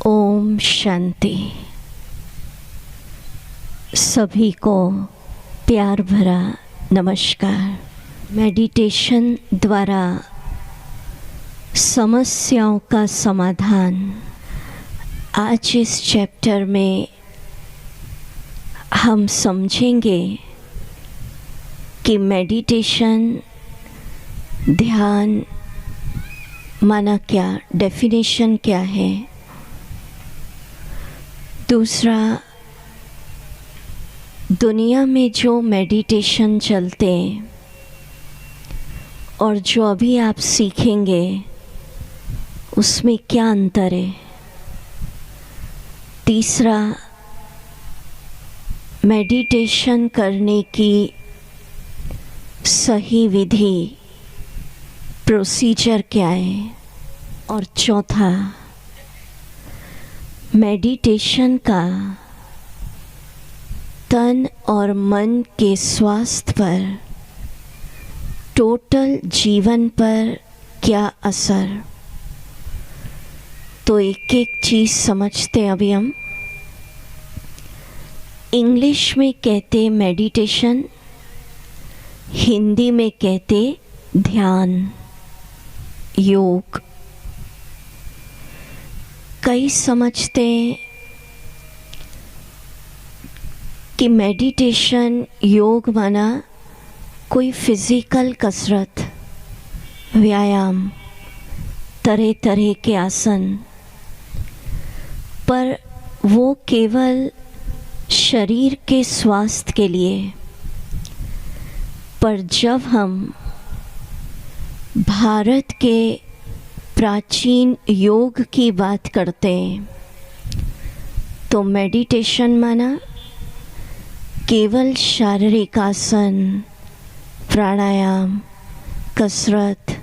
ओम शांति। सभी को प्यार भरा नमस्कार। मेडिटेशन द्वारा समस्याओं का समाधान। आज इस चैप्टर में हम समझेंगे कि मेडिटेशन ध्यान माना क्या, डेफिनेशन क्या है। दूसरा, दुनिया में जो मेडिटेशन चलते हैं और जो अभी आप सीखेंगे उसमें क्या अंतर है। तीसरा, मेडिटेशन करने की सही विधि, प्रोसीजर क्या है। और चौथा, मेडिटेशन का तन और मन के स्वास्थ्य पर, टोटल जीवन पर क्या असर। तो एक एक चीज़ समझते हैं अभी हम। इंग्लिश में कहते मेडिटेशन, हिंदी में कहते ध्यान, योग। कई समझते हैं कि मेडिटेशन, योग माना कोई फिज़िकल कसरत, व्यायाम, तरह तरह के आसन, पर वो केवल शरीर के स्वास्थ्य के लिए। पर जब हम भारत के प्राचीन योग की बात करते हैं तो मेडिटेशन माना केवल शारीरिक आसन, प्राणायाम, कसरत,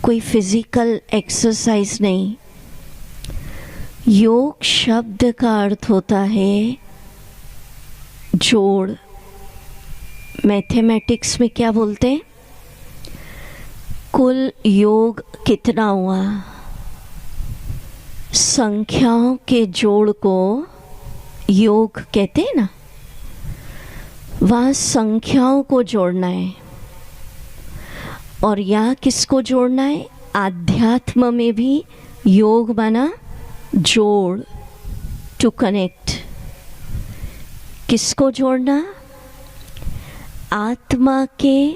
कोई फिज़िकल एक्सरसाइज नहीं। योग शब्द का अर्थ होता है जोड़। मैथमेटिक्स में क्या बोलते हैं? कुल योग कितना हुआ? संख्याओं के जोड़ को योग कहते हैं ना। वहाँ संख्याओं को जोड़ना है। और यहाँ किसको जोड़ना है? आध्यात्म में भी योग माना जोड़, टू कनेक्ट। किसको जोड़ना? आत्मा के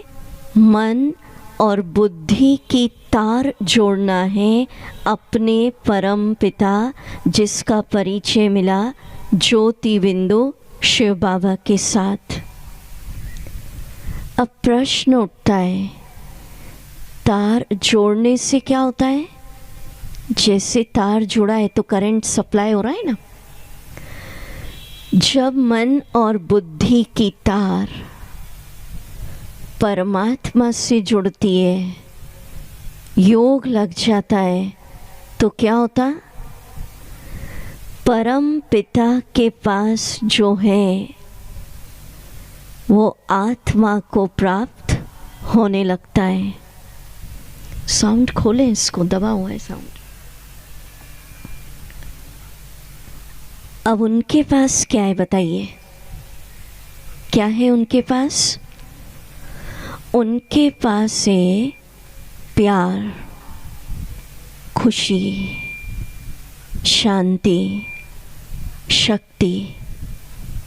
मन और बुद्धि की तार जोड़ना है अपने परम पिता, जिसका परिचय मिला ज्योति बिंदु शिव बाबा के साथ। अब प्रश्न उठता है, तार जोड़ने से क्या होता है? जैसे तार जुड़ा है तो करंट सप्लाई हो रहा है ना। जब मन और बुद्धि की तार परमात्मा से जुड़ती है, योग लग जाता है, तो क्या होता? परम पिता के पास जो है वो आत्मा को प्राप्त होने लगता है। साउंड खोलें, इसको दबा हुआ है साउंड। अब उनके पास क्या है बताइए? क्या है उनके पास? उनके पास है प्यार, खुशी, शांति, शक्ति,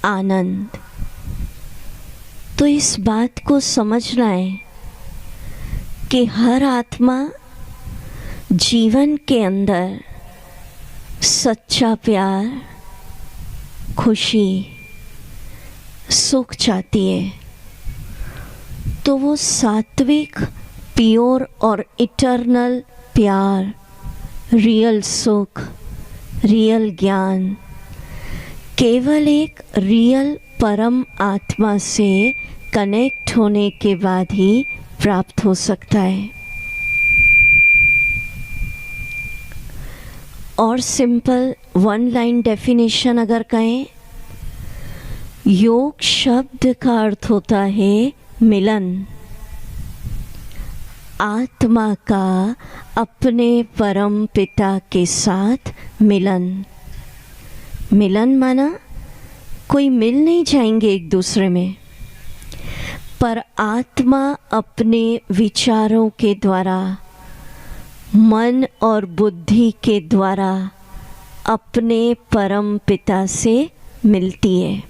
आनंद। तो इस बात को समझना है कि हर आत्मा जीवन के अंदर सच्चा प्यार, खुशी, सुख चाहती है। तो वो सात्विक, प्योर और इटर्नल प्यार, रियल सुख, रियल ज्ञान केवल एक रियल परम आत्मा से कनेक्ट होने के बाद ही प्राप्त हो सकता है। और सिंपल वन लाइन डेफिनेशन अगर कहें, योग शब्द का अर्थ होता है मिलन। आत्मा का अपने परम पिता के साथ मिलन। मिलन माना कोई मिल नहीं जाएंगे एक दूसरे में, पर आत्मा अपने विचारों के द्वारा, मन और बुद्धि के द्वारा अपने परम पिता से मिलती है।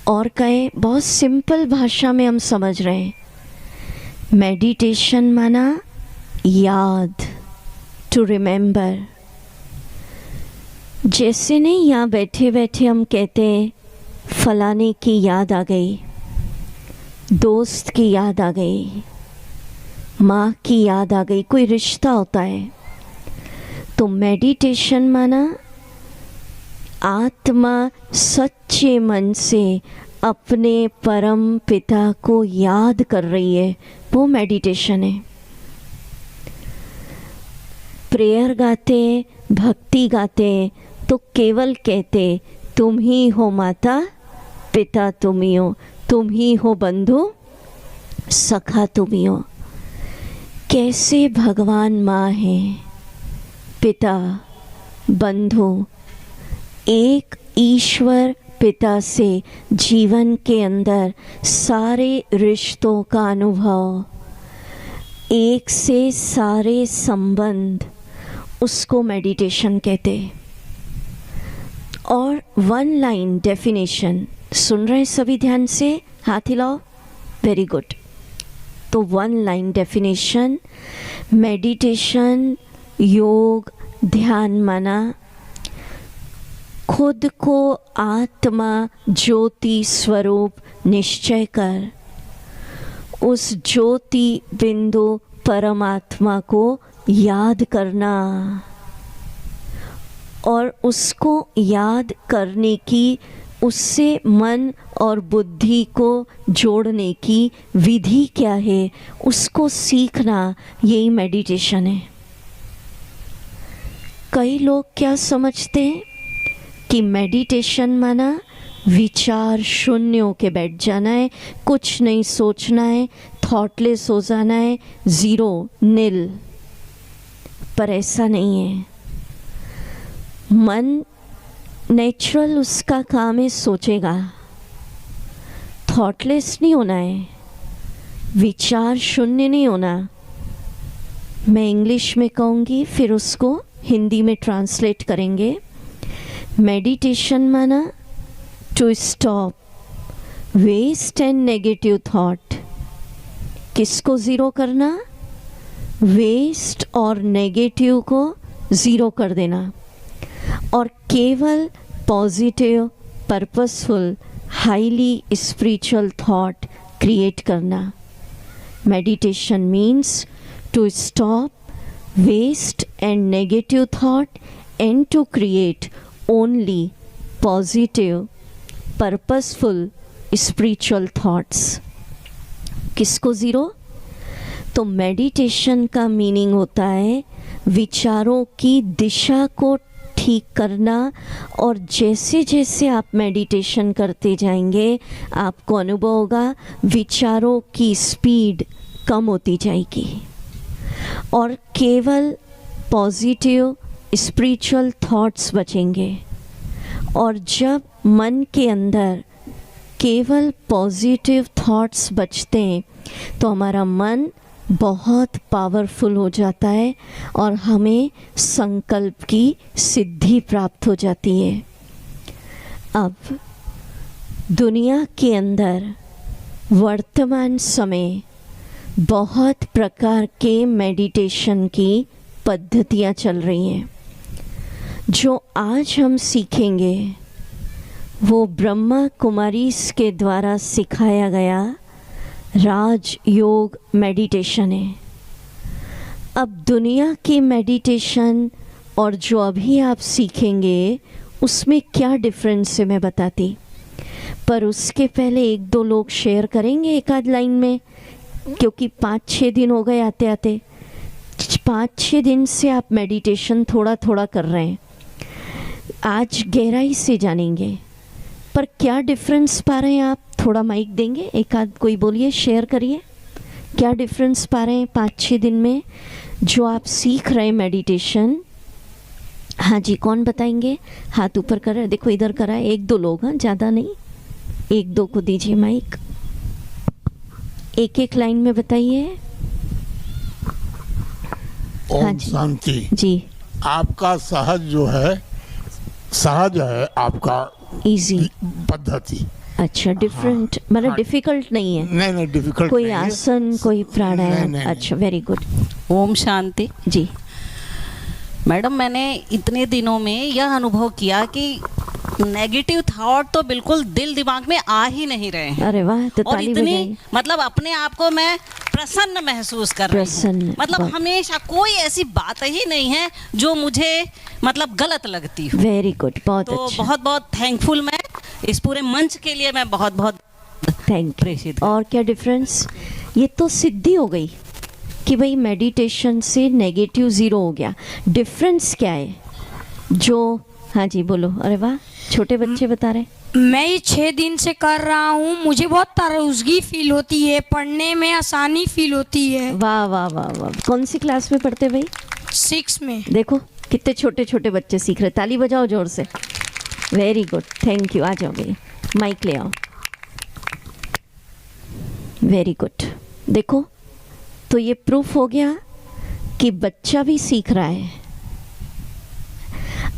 और कहें बहुत सिंपल भाषा में हम समझ रहे हैं, मेडिटेशन माना याद, टू रिमेंबर। जैसे नहीं यहाँ बैठे बैठे हम कहते हैं फलाने की याद आ गई, दोस्त की याद आ गई, माँ की याद आ गई, कोई रिश्ता होता है। तो मेडिटेशन माना आत्मा सच्चे मन से अपने परम पिता को याद कर रही है, वो मेडिटेशन है। प्रेयर गाते, भक्ति गाते तो केवल कहते तुम ही हो माता पिता, तुम ही हो, तुम ही हो बंधु सखा, तुम ही हो। कैसे भगवान माँ हैं, पिता, बंधु, एक ईश्वर पिता से जीवन के अंदर सारे रिश्तों का अनुभव, एक से सारे संबंध, उसको मेडिटेशन कहते। और वन लाइन डेफिनेशन सुन रहे हैं सभी ध्यान से, हाथ हिलाओ, वेरी गुड। तो वन लाइन डेफिनेशन, मेडिटेशन, योग, ध्यान माना खुद को आत्मा ज्योति स्वरूप निश्चय कर, उस ज्योति बिंदु परमात्मा को याद करना और उसको याद करने की, उससे मन और बुद्धि को जोड़ने की विधि क्या है, उसको सीखना, यही मेडिटेशन है। कई लोग क्या समझते हैं कि मेडिटेशन माना विचार शून्य होके बैठ जाना है, कुछ नहीं सोचना है, थॉटलेस हो जाना है, ज़ीरो, नील। पर ऐसा नहीं है। मन नेचुरल उसका काम है, सोचेगा, थॉटलेस नहीं होना है, विचार शून्य नहीं होना। मैं इंग्लिश में कहूँगी, फिर उसको हिंदी में ट्रांसलेट करेंगे। मेडिटेशन माना to stop waste and negative thought. किसको ज़ीरो करना? वेस्ट और नेगेटिव को ज़ीरो कर देना और केवल positive, purposeful, highly spiritual thought create करना। Meditation means to stop waste and negative thought and to create only positive, purposeful, spiritual thoughts. किसको ज़ीरो? तो मेडिटेशन का मीनिंग होता है विचारों की दिशा को ठीक करना, और जैसे जैसे आप मेडिटेशन करते जाएंगे आपको अनुभव होगा विचारों की स्पीड कम होती जाएगी और केवल पॉजिटिव स्पिरिचुअल थॉट्स बचेंगे। और जब मन के अंदर केवल पॉजिटिव थॉट्स बचते हैं तो हमारा मन बहुत पावरफुल हो जाता है और हमें संकल्प की सिद्धि प्राप्त हो जाती है। अब दुनिया के अंदर वर्तमान समय बहुत प्रकार के मेडिटेशन की पद्धतियाँ चल रही हैं। जो आज हम सीखेंगे वो ब्रह्मा कुमारीज के द्वारा सिखाया गया राज योग मेडिटेशन है। अब दुनिया की मेडिटेशन और जो अभी आप सीखेंगे उसमें क्या डिफरेंस है मैं बताती, पर उसके पहले एक दो लोग शेयर करेंगे एक आध लाइन में, क्योंकि 5-6 दिन हो गए आते आते। 5-6 दिन से आप मेडिटेशन थोड़ा थोड़ा कर रहे हैं, आज गहराई से जानेंगे। पर क्या डिफरेंस पा रहे हैं आप? थोड़ा माइक देंगे, एक आध कोई बोलिए, शेयर करिए, क्या डिफरेंस पा रहे हैं 5-6 दिन में जो आप सीख रहे हैं मेडिटेशन? हाँ जी, कौन बताएंगे? हाथ ऊपर कर रहे हैं, देखो इधर करा है, 1-2 लोग, हाँ ज़्यादा नहीं, 1-2 को दीजिए माइक। एक लाइन में बताइए। ओम हाँ जी, शांति। जी। आपका सहज है आपका इजी पद्धति। अच्छा, डिफरेंट मतलब हाँ। डिफिकल्ट नहीं है? नहीं डिफिकल्ट कोई नहीं है। आसन, कोई प्राणायाम? नहीं। अच्छा, वेरी गुड। ओम शांति। जी। मैडम, मैंने इतने दिनों में यह अनुभव किया कि नेगेटिव थॉट तो बिल्कुल दिल दिमाग में आ ही नहीं रहे हैं। अरे वाह, तो और ताली इतनी बजाइए। मतलब अपने आप को मैं प्रसन्न महसूस कर रही प्रसन्न, हूँ। मतलब वाह। हमेशा कोई ऐसी बात ही नहीं है जो मुझे मतलब गलत लगती हो। वेरी गुड, बहुत तो अच्छा, बहुत बहुत थैंकफुल मैं इस पूरे मंच के लिए, मैं बहुत बहुत थैंक प्रेषित यू। और क्या डिफरेंस? ये तो सिद्धि हो गई कि भाई मेडिटेशन से नेगेटिव ज़ीरो हो गया। डिफरेंस क्या है जो? हाँ जी बोलो। अरे वाह, छोटे बच्चे बता रहे। मैं ये 6 दिन से कर रहा हूँ, मुझे बहुत तारुज़गी फील होती है, पढ़ने में आसानी फील होती है। वाह वाह वाह वाह। कौन सी क्लास में पढ़ते भाई? 6 में। देखो कितने छोटे छोटे बच्चे सीख रहे। ताली बजाओ जोर से। Very good, thank you. आ जाओ भैया, माइक ले आओ। Very good. देखो, तो ये प्रूफ हो गया कि बच्चा भी सीख रहा है।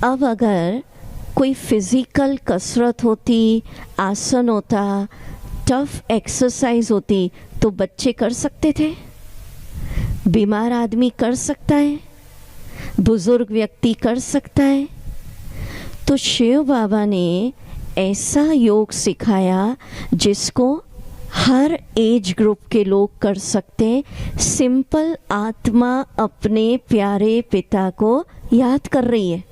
अब अगर कोई फिज़िकल कसरत होती, आसन होता, टफ एक्सरसाइज होती तो बच्चे कर सकते थे? बीमार आदमी कर सकता है, बुजुर्ग व्यक्ति कर सकता है। तो शिव बाबा ने ऐसा योग सिखाया जिसको हर एज ग्रुप के लोग कर सकते हैं। सिंपल आत्मा अपने प्यारे पिता को याद कर रही है।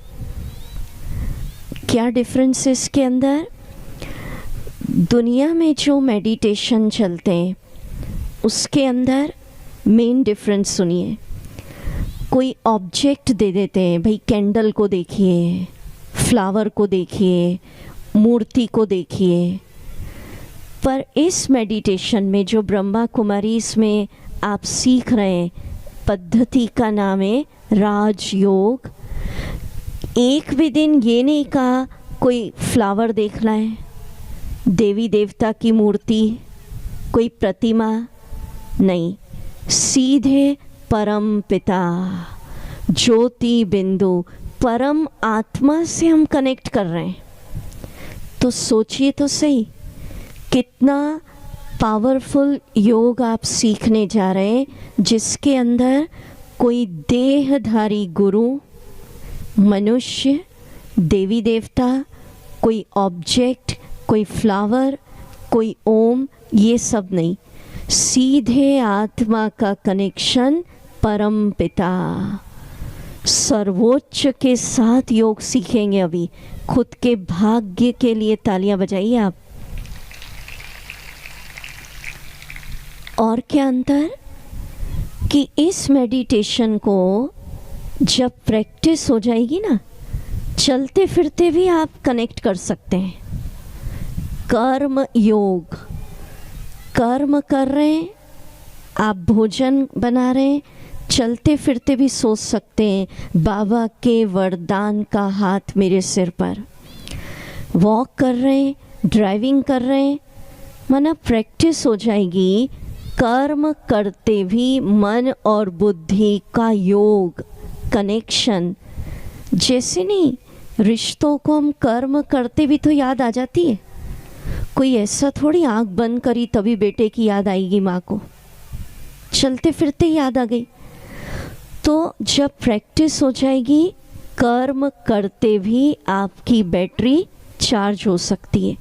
क्या डिफरेंस है इसके अंदर? दुनिया में जो मेडिटेशन चलते हैं उसके अंदर मेन डिफरेंस सुनिए। कोई ऑब्जेक्ट दे देते हैं, भाई कैंडल को देखिए, फ्लावर को देखिए, मूर्ति को देखिए। पर इस मेडिटेशन में जो ब्रह्मा कुमारी इसमें आप सीख रहे हैं, पद्धति का नाम है राजयोग। एक भी दिन ये नहीं कहा कोई फ्लावर देखना है, देवी देवता की मूर्ति, कोई प्रतिमा नहीं, सीधे परम पिता ज्योति बिंदु परम आत्मा से हम कनेक्ट कर रहे हैं। तो सोचिए तो सही, कितना पावरफुल योग आप सीखने जा रहे हैं, जिसके अंदर कोई देहधारी गुरु, मनुष्य, देवी देवता, कोई ऑब्जेक्ट, कोई फ्लावर, कोई ओम, ये सब नहीं, सीधे आत्मा का कनेक्शन परम पिता सर्वोच्च के साथ योग सीखेंगे। अभी खुद के भाग्य के लिए तालियां बजाइए आप। और क्या अंतर कि इस मेडिटेशन को जब प्रैक्टिस हो जाएगी ना, चलते फिरते भी आप कनेक्ट कर सकते हैं। कर्म योग, कर्म कर रहे हैं आप, भोजन बना रहे हैं, चलते फिरते भी सोच सकते हैं बाबा के वरदान का हाथ मेरे सिर पर। वॉक कर रहे हैं, ड्राइविंग कर रहे हैं, माना प्रैक्टिस हो जाएगी। कर्म करते भी मन और बुद्धि का योग, कनेक्शन। जैसे नहीं, रिश्तों को हम कर्म करते भी तो याद आ जाती है। कोई ऐसा थोड़ी आंख बंद करी तभी बेटे की याद आएगी माँ को, चलते फिरते याद आ गई। तो जब प्रैक्टिस हो जाएगी, कर्म करते भी आपकी बैटरी चार्ज हो सकती है।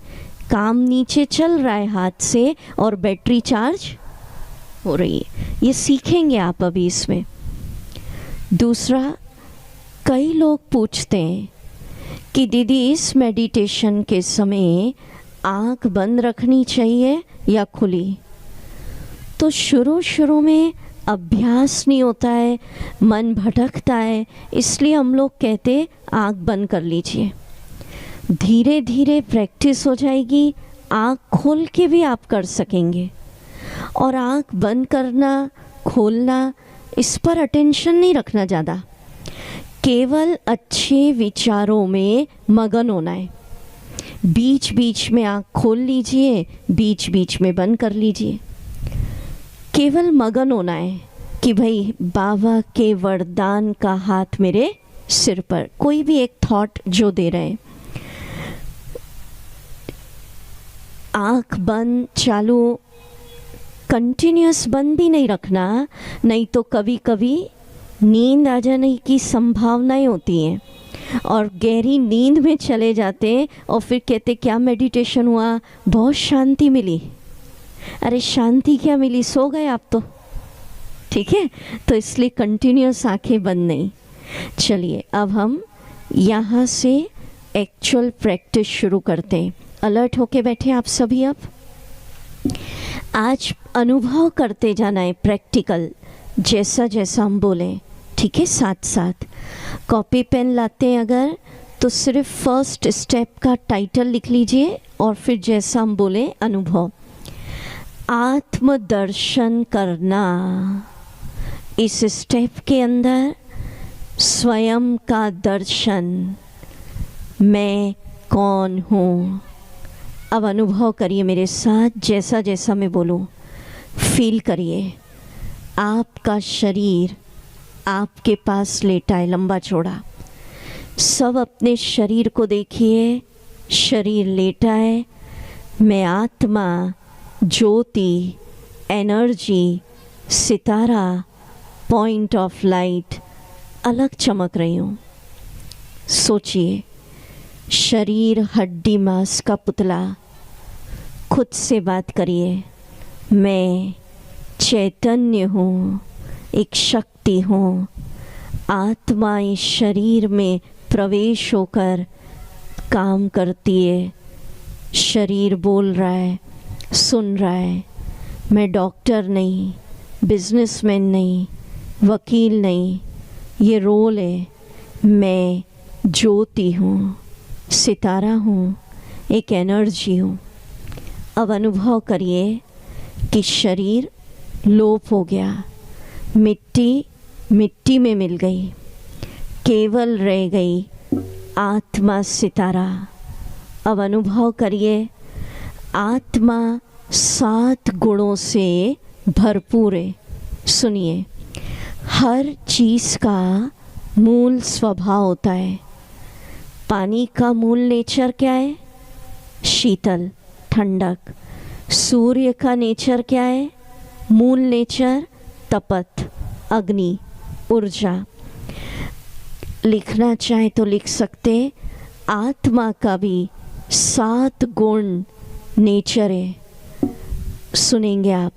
काम नीचे चल रहा है हाथ से और बैटरी चार्ज हो रही है। ये सीखेंगे आप अभी इसमें। दूसरा, कई लोग पूछते हैं कि दीदी इस मेडिटेशन के समय आँख बंद रखनी चाहिए या खुली? तो शुरू में अभ्यास नहीं होता है, मन भटकता है, इसलिए हम लोग कहते आँख बंद कर लीजिए। धीरे धीरे प्रैक्टिस हो जाएगी, आँख खोल के भी आप कर सकेंगे। और आँख बंद करना खोलना इस पर अटेंशन नहीं रखना ज़्यादा, केवल अच्छे विचारों में मगन होना है। बीच बीच में आँख खोल लीजिए, बीच बीच में बंद कर लीजिए। केवल मगन होना है कि भाई बाबा के वरदान का हाथ मेरे सिर पर। कोई भी एक थॉट जो दे रहे हैं, आँख बंद चालू, कंटिन्यूस बंद भी नहीं रखना, नहीं तो कभी कभी नींद आ जाने की संभावनाएं होती हैं और गहरी नींद में चले जाते और फिर कहते क्या मेडिटेशन हुआ, बहुत शांति मिली। अरे शांति क्या मिली, सो गए आप तो, ठीक है। तो इसलिए कंटिन्यूस आंखें बंद नहीं। चलिए अब हम यहाँ से एक्चुअल प्रैक्टिस शुरू करते हैं। अलर्ट होके बैठे आप सभी। अब आज अनुभव करते जाना है प्रैक्टिकल, जैसा जैसा हम बोलें, ठीक है। साथ साथ कॉपी पेन लाते हैं अगर, तो सिर्फ फर्स्ट स्टेप का टाइटल लिख लीजिए और फिर जैसा हम बोले अनुभव। आत्मदर्शन करना, इस स्टेप के अंदर स्वयं का दर्शन, मैं कौन हूँ। अब अनुभव करिए मेरे साथ, जैसा जैसा मैं बोलूँ फील करिए। आपका शरीर आपके पास लेटा है, लंबा चौड़ा। सब अपने शरीर को देखिए, शरीर लेटा है। मैं आत्मा, ज्योति, एनर्जी, सितारा, पॉइंट ऑफ लाइट अलग चमक रही हूँ। सोचिए, शरीर हड्डी मांस का पुतला। खुद से बात करिए, मैं चैतन्य हूँ, एक शक्ति हूँ। आत्मा इस शरीर में प्रवेश होकर काम करती है। शरीर बोल रहा है, सुन रहा है। मैं डॉक्टर नहीं, बिजनेसमैन नहीं, वकील नहीं, ये रोल है। मैं ज्योति हूँ, सितारा हूँ, एक एनर्जी हूँ। अब अनुभव करिए कि शरीर लोप हो गया, मिट्टी मिट्टी में मिल गई, केवल रह गई आत्मा, सितारा। अब अनुभव करिए, आत्मा 7 गुणों से भरपूर है। सुनिए, हर चीज़ का मूल स्वभाव होता है। पानी का मूल नेचर क्या है? शीतल, ठंडक। सूर्य का नेचर क्या है? मूल नेचर तपत, अग्नि, ऊर्जा। लिखना चाहे तो लिख सकते, आत्मा का भी 7 गुण नेचर है। सुनेंगे आप।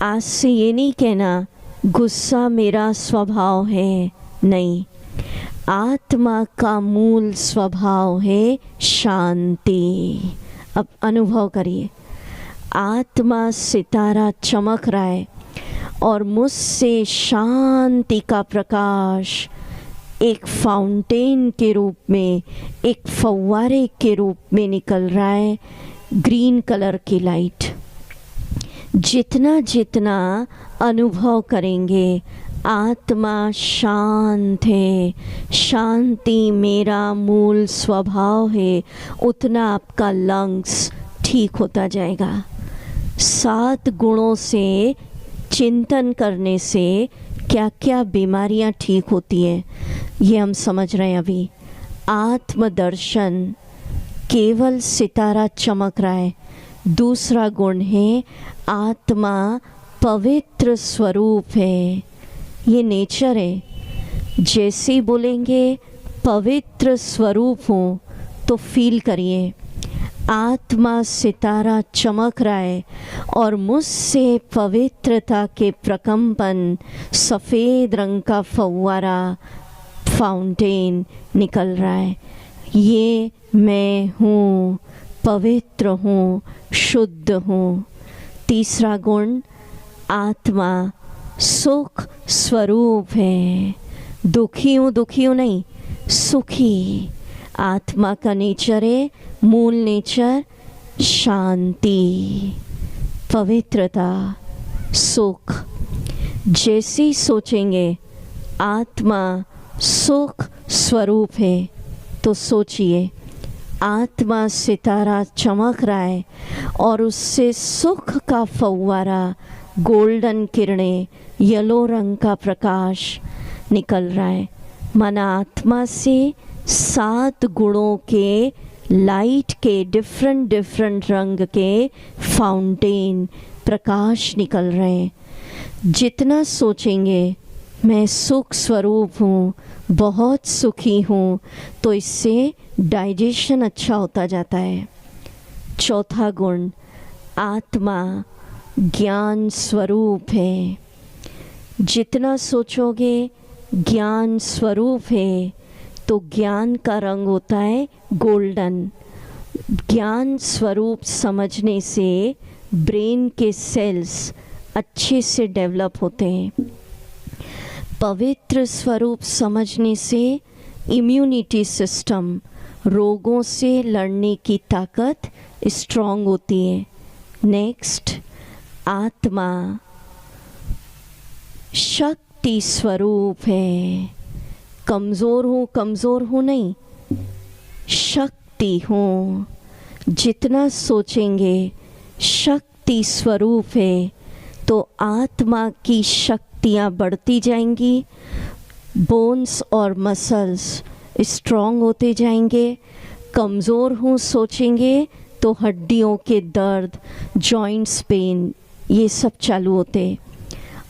आज से ये नहीं कहना गुस्सा मेरा स्वभाव है, नहीं। आत्मा का मूल स्वभाव है शांति। अब अनुभव करिए, आत्मा सितारा चमक रहा है और मुझसे शांति का प्रकाश एक फाउंटेन के रूप में, एक फव्वारे के रूप में निकल रहा है। ग्रीन कलर की लाइट। जितना जितना अनुभव करेंगे आत्मा शांत है, शांति मेरा मूल स्वभाव है, उतना आपका लंग्स ठीक होता जाएगा। 7 गुणों से चिंतन करने से क्या क्या बीमारियां ठीक होती हैं, ये हम समझ रहे हैं अभी। आत्मदर्शन, केवल सितारा चमक रहा है। दूसरा गुण है आत्मा पवित्र स्वरूप है, ये नेचर है। जैसे ही बोलेंगे पवित्र स्वरूप हूँ तो फील करिए आत्मा सितारा चमक रहा है और मुझसे पवित्रता के प्रकंपन, सफ़ेद रंग का फव्वारा, फाउंटेन निकल रहा है। ये मैं हूँ, पवित्र हूँ, शुद्ध हूँ। तीसरा गुण, आत्मा सुख स्वरूप है। दुखी हूँ नहीं, सुखी। आत्मा का नेचर है, मूल नेचर शांति, पवित्रता, सुख। जैसे सोचेंगे आत्मा सुख स्वरूप है, तो सोचिए आत्मा सितारा चमक रहा है और उससे सुख का फव्वारा, गोल्डन किरणें, येलो रंग का प्रकाश निकल रहा है। मन आत्मा से 7 गुणों के लाइट के डिफरेंट डिफरेंट रंग के फाउंटेन प्रकाश निकल रहे हैं। जितना सोचेंगे मैं सुख स्वरूप हूँ, बहुत सुखी हूँ, तो इससे डाइजेशन अच्छा होता जाता है। चौथा गुण, आत्मा ज्ञान स्वरूप है। जितना सोचोगे ज्ञान स्वरूप है, तो ज्ञान का रंग होता है गोल्डन। ज्ञान स्वरूप समझने से ब्रेन के सेल्स अच्छे से डेवलप होते हैं। पवित्र स्वरूप समझने से इम्यूनिटी सिस्टम, रोगों से लड़ने की ताकत स्ट्रॉन्ग होती है। नेक्स्ट, आत्मा शक्ति स्वरूप है। कमज़ोर हूँ नहीं, शक्ति हूँ। जितना सोचेंगे शक्ति स्वरूप है, तो आत्मा की शक्तियाँ बढ़ती जाएंगी, बोन्स और मसल्स स्ट्रॉन्ग होते जाएंगे। कमज़ोर हूँ सोचेंगे तो हड्डियों के दर्द, जॉइंट्स पेन, ये सब चालू होते।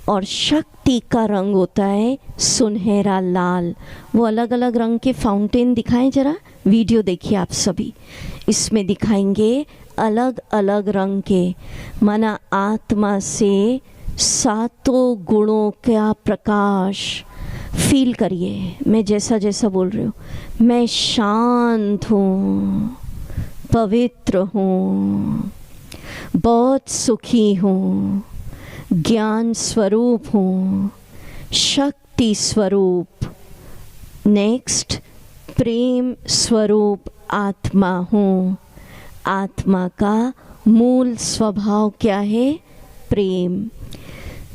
और शक्ति का रंग होता है सुनहरा लाल। वो अलग अलग रंग के फाउंटेन दिखाएं, जरा वीडियो देखिए आप सभी। इसमें दिखाएंगे अलग अलग रंग के। माना आत्मा से 7 गुणों का प्रकाश फील करिए। मैं जैसा जैसा बोल रही हूँ, मैं शांत हूँ, पवित्र हूँ, बहुत सुखी हूँ, ज्ञान स्वरूप हूँ, शक्ति स्वरूप। नेक्स्ट, प्रेम स्वरूप आत्मा हूँ। आत्मा का मूल स्वभाव क्या है? प्रेम।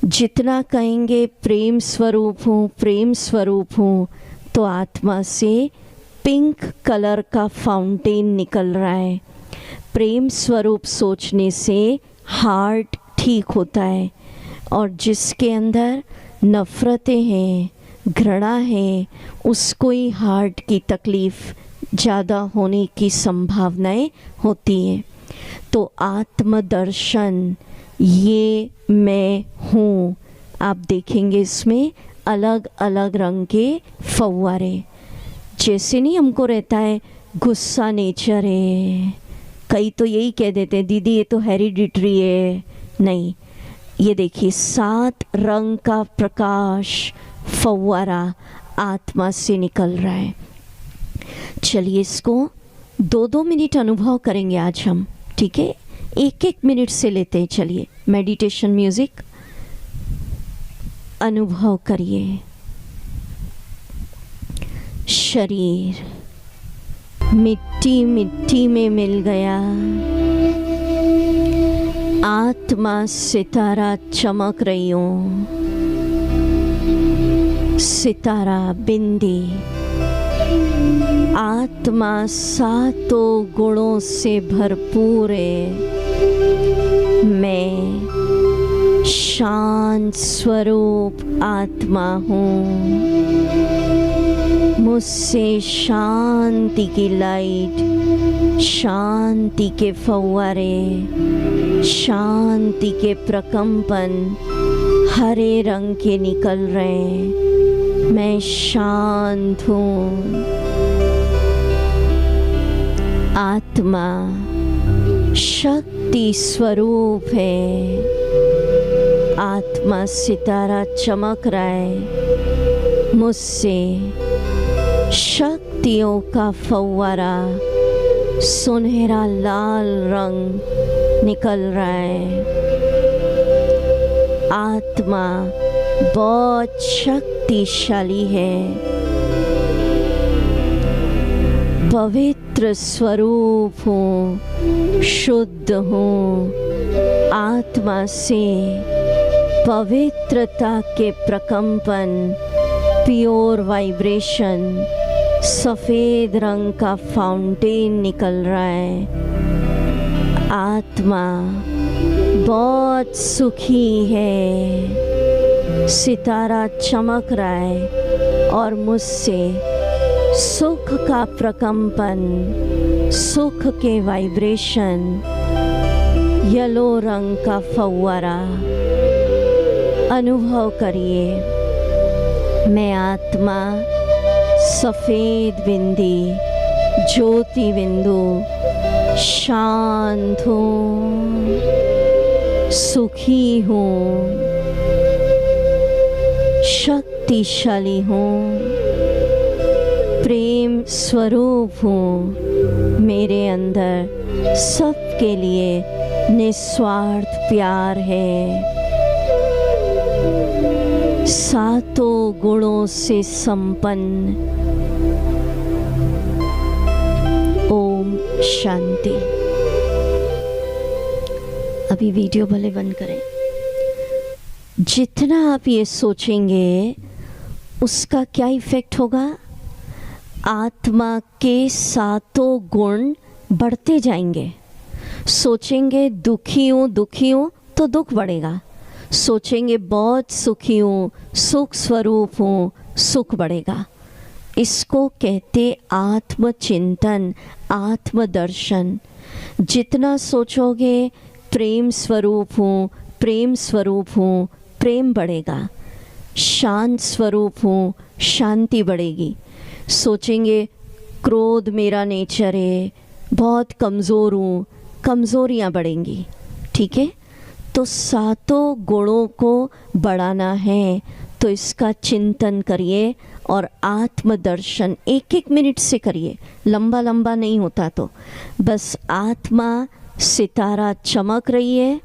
जितना कहेंगे प्रेम स्वरूप हूँ, प्रेम स्वरूप हूँ, तो आत्मा से पिंक कलर का फाउंटेन निकल रहा है। प्रेम स्वरूप सोचने से हार्ट ठीक होता है। और जिसके अंदर नफ़रतें हैं, घृणा है, उसको ही हार्ट की तकलीफ़ ज़्यादा होने की संभावनाएं होती हैं। तो आत्मदर्शन, ये मैं हूँ। आप देखेंगे इसमें अलग अलग रंग के फव्वारे। जैसे नहीं हमको रहता है गुस्सा नेचर है, कई तो यही कह देते हैं दीदी ये तो हेरिडिटरी है। नहीं, ये देखिए 7 रंग का प्रकाश फव्वारा आत्मा से निकल रहा है। चलिए इसको 2-2 मिनट अनुभव करेंगे आज हम, ठीक है? 1-1 मिनट से लेते हैं। चलिए मेडिटेशन म्यूजिक अनुभव करिए। शरीर मिट्टी मिट्टी में मिल गया, आत्मा सितारा चमक रही हूँ, सितारा बिंदी। आत्मा 7 गुणों से भरपूर है। मैं शांत स्वरूप आत्मा हूँ। मुझसे शांति की लाइट, शांति के फव्वारे, शांति के प्रकंपन हरे रंग के निकल रहे हैं। मैं शांत हूँ। आत्मा शक्ति स्वरूप है। आत्मा सितारा चमक रहा है। मुझसे शक्तियों का फव्वारा सुनहरा लाल रंग निकल रहा है। आत्मा बहुत शक्तिशाली है। पवित्र स्वरूप हूँ, शुद्ध हूँ। आत्मा से पवित्रता के प्रकंपन, प्योर वाइब्रेशन, सफ़ेद रंग का फाउंटेन निकल रहा है। आत्मा बहुत सुखी है, सितारा चमक रहा है और मुझसे सुख का प्रकंपन, सुख के वाइब्रेशन, येलो रंग का फव्वारा अनुभव करिए। मैं आत्मा सफ़ेद बिंदी ज्योति बिंदु शांत हूँ, सुखी हूँ, शक्तिशाली हूँ, प्रेम स्वरूप हूँ। मेरे अंदर सबके लिए निस्वार्थ प्यार है। सातों गुणों से संपन्न। ओम शांति। अभी वीडियो भले बंद करें। जितना आप ये सोचेंगे उसका क्या इफेक्ट होगा? आत्मा के सातों गुण बढ़ते जाएंगे। सोचेंगे दुखी हूँ तो दुख बढ़ेगा। सोचेंगे बहुत सुखी हूँ, सुख स्वरूप हूँ, सुख बढ़ेगा। इसको कहते आत्मचिंतन, आत्मदर्शन। जितना सोचोगे प्रेम स्वरूप हूँ, प्रेम स्वरूप हूँ, प्रेम बढ़ेगा। शांत स्वरूप हूँ, शांति बढ़ेगी। सोचेंगे क्रोध मेरा नेचर है, बहुत कमज़ोर हूँ, कमज़ोरियाँ बढ़ेंगी। ठीक है, तो सातों गुणों को बढ़ाना है तो इसका चिंतन करिए और आत्मदर्शन 1-1 मिनट से करिए। लंबा लंबा नहीं होता तो बस आत्मा सितारा चमक रही है,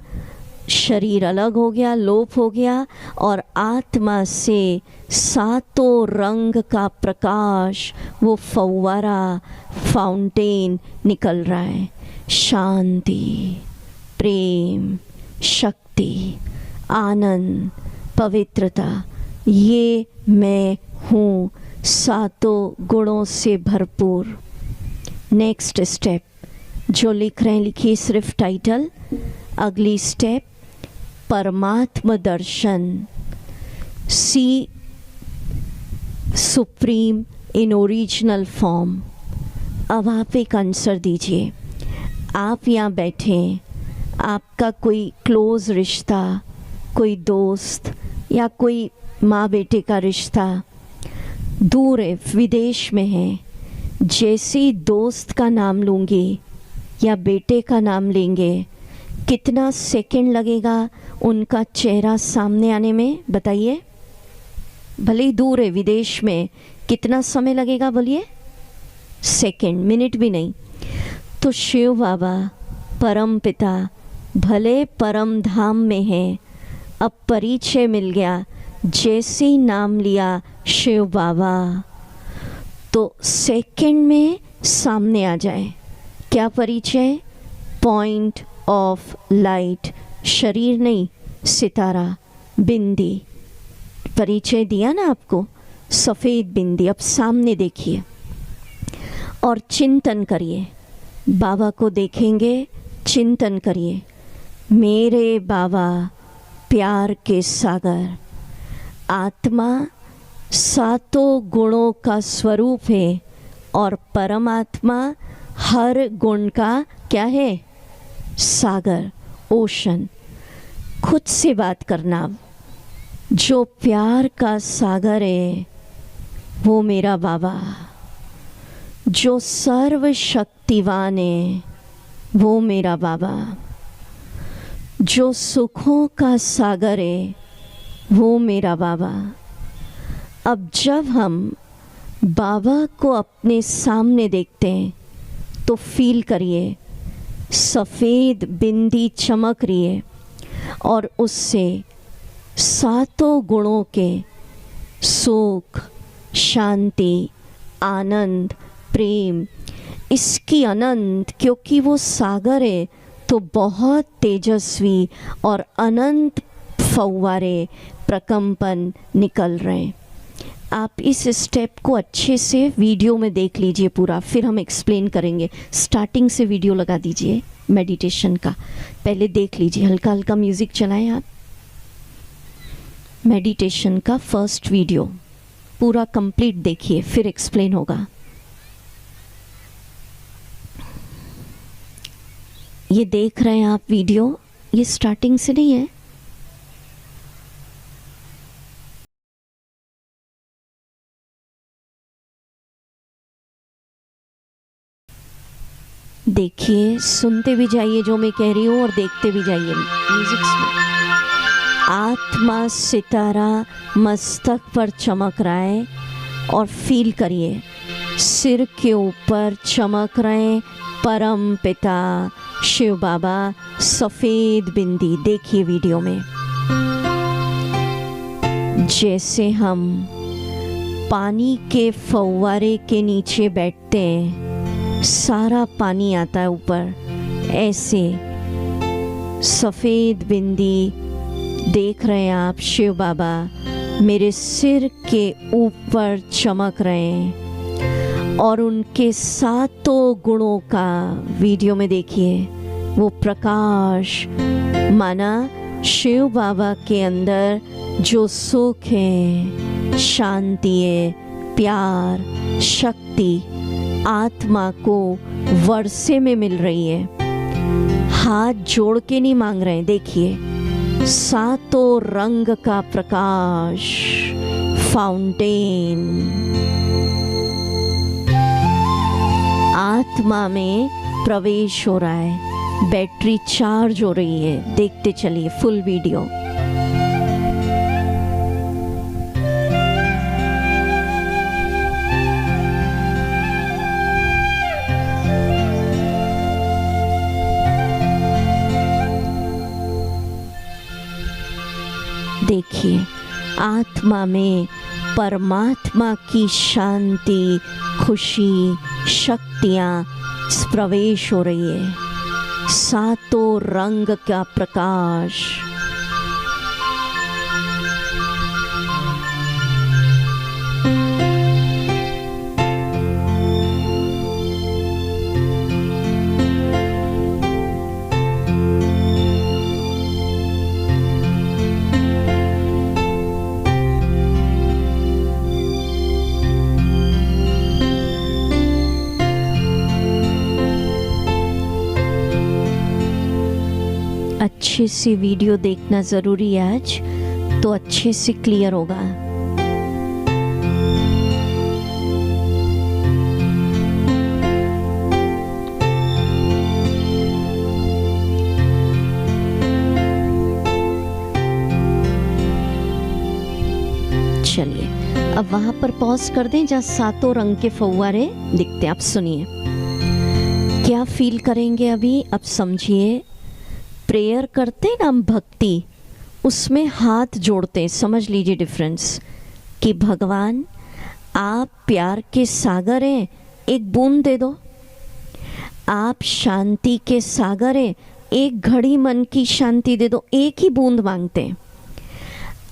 शरीर अलग हो गया, लोप हो गया और आत्मा से सातों रंग का प्रकाश, वो फव्वारा, फाउंटेन निकल रहा है। शांति, प्रेम, शक्ति, आनंद, पवित्रता, ये मैं हूँ, सातों गुणों से भरपूर। नेक्स्ट स्टेप जो लिख रहे हैं लिखिए सिर्फ टाइटल। अगली स्टेप परमात्म दर्शन, सी सुप्रीम इन ओरिजिनल फॉर्म। अब आप एक आंसर दीजिए। आप यहाँ बैठे, आपका कोई क्लोज़ रिश्ता, कोई दोस्त या कोई माँ बेटे का रिश्ता दूर है, विदेश में है। जैसे ही दोस्त का नाम लूँगी या बेटे का नाम लेंगे, कितना सेकंड लगेगा उनका चेहरा सामने आने में? बताइए। भले ही दूर है, विदेश में, कितना समय लगेगा बोलिए? सेकंड, मिनट भी नहीं। तो शिव बाबा परम पिता भले परम धाम में है, अब परिचय मिल गया। जैसे ही नाम लिया शिव बाबा तो सेकंड में सामने आ जाए। क्या परिचय? पॉइंट ऑफ लाइट, शरीर नहीं, सितारा, बिंदी। परिचय दिया ना आपको, सफ़ेद बिंदी। अब सामने देखिए और चिंतन करिए। बाबा को देखेंगे, चिंतन करिए। मेरे बाबा प्यार के सागर, आत्मा सातों गुणों का स्वरूप है और परमात्मा हर गुण का क्या है? सागर, ओशन। खुद से बात करना। जो प्यार का सागर है वो मेरा बाबा, जो सर्वशक्तिवान है वो मेरा बाबा, जो सुखों का सागर है वो मेरा बाबा। अब जब हम बाबा को अपने सामने देखते हैं तो फील करिए सफ़ेद बिंदी चमक रही है और उससे सातों गुणों के सुख, शांति, आनंद, प्रेम, इसकी अनंत, क्योंकि वो सागर है तो बहुत तेजस्वी और अनंत फव्वारे प्रकंपन निकल रहे हैं। आप इस स्टेप को अच्छे से वीडियो में देख लीजिए पूरा, फिर हम एक्सप्लेन करेंगे। स्टार्टिंग से वीडियो लगा दीजिए मेडिटेशन का, पहले देख लीजिए। हल्का हल्का म्यूज़िक चलाएं आप। मेडिटेशन का फर्स्ट वीडियो पूरा कंप्लीट देखिए, फिर एक्सप्लेन होगा। ये देख रहे हैं आप वीडियो, ये स्टार्टिंग से नहीं है। देखिए, सुनते भी जाइए जो मैं कह रही हूँ और देखते भी जाइए म्यूजिक में। आत्मा सितारा मस्तक पर चमक रहा है और फील करिए सिर के ऊपर चमक रहे परम पिता शिव बाबा, सफ़ेद बिंदी। देखिए वीडियो में, जैसे हम पानी के फव्वारे के नीचे बैठते हैं, सारा पानी आता है ऊपर, ऐसे सफ़ेद बिंदी देख रहे हैं आप। शिव बाबा मेरे सिर के ऊपर चमक रहे हैं और उनके सातों गुणों का वीडियो में देखिए वो प्रकाश, माना शिव बाबा के अंदर जो सुख है, शांति है, प्यार, शक्ति आत्मा को वर्षे में मिल रही है। हाथ जोड़ के नहीं मांग रहे हैं, देखिए सातों रंग का प्रकाश, फाउंटेन आत्मा में प्रवेश हो रहा है। बैटरी चार्ज हो रही है, देखते चलिए फुल वीडियो। देखिए आत्मा में परमात्मा की शांति, खुशी, शक्तियाँ प्रवेश हो रही है। सातों रंग का प्रकाश। अच्छे से वीडियो देखना ज़रूरी है आज, तो अच्छे से क्लियर होगा। चलिए अब वहाँ पर पॉज कर दें जहाँ सातों रंग के फव्वारे दिखते हैं। आप सुनिए क्या फील करेंगे अभी। अब समझिए, प्रेयर करते हैं ना हम, भक्ति, उसमें हाथ जोड़ते हैं। समझ लीजिए डिफरेंस कि भगवान आप प्यार के सागर हैं, एक बूंद दे दो। आप शांति के सागर हैं, एक घड़ी मन की शांति दे दो। एक ही बूंद मांगते हैं।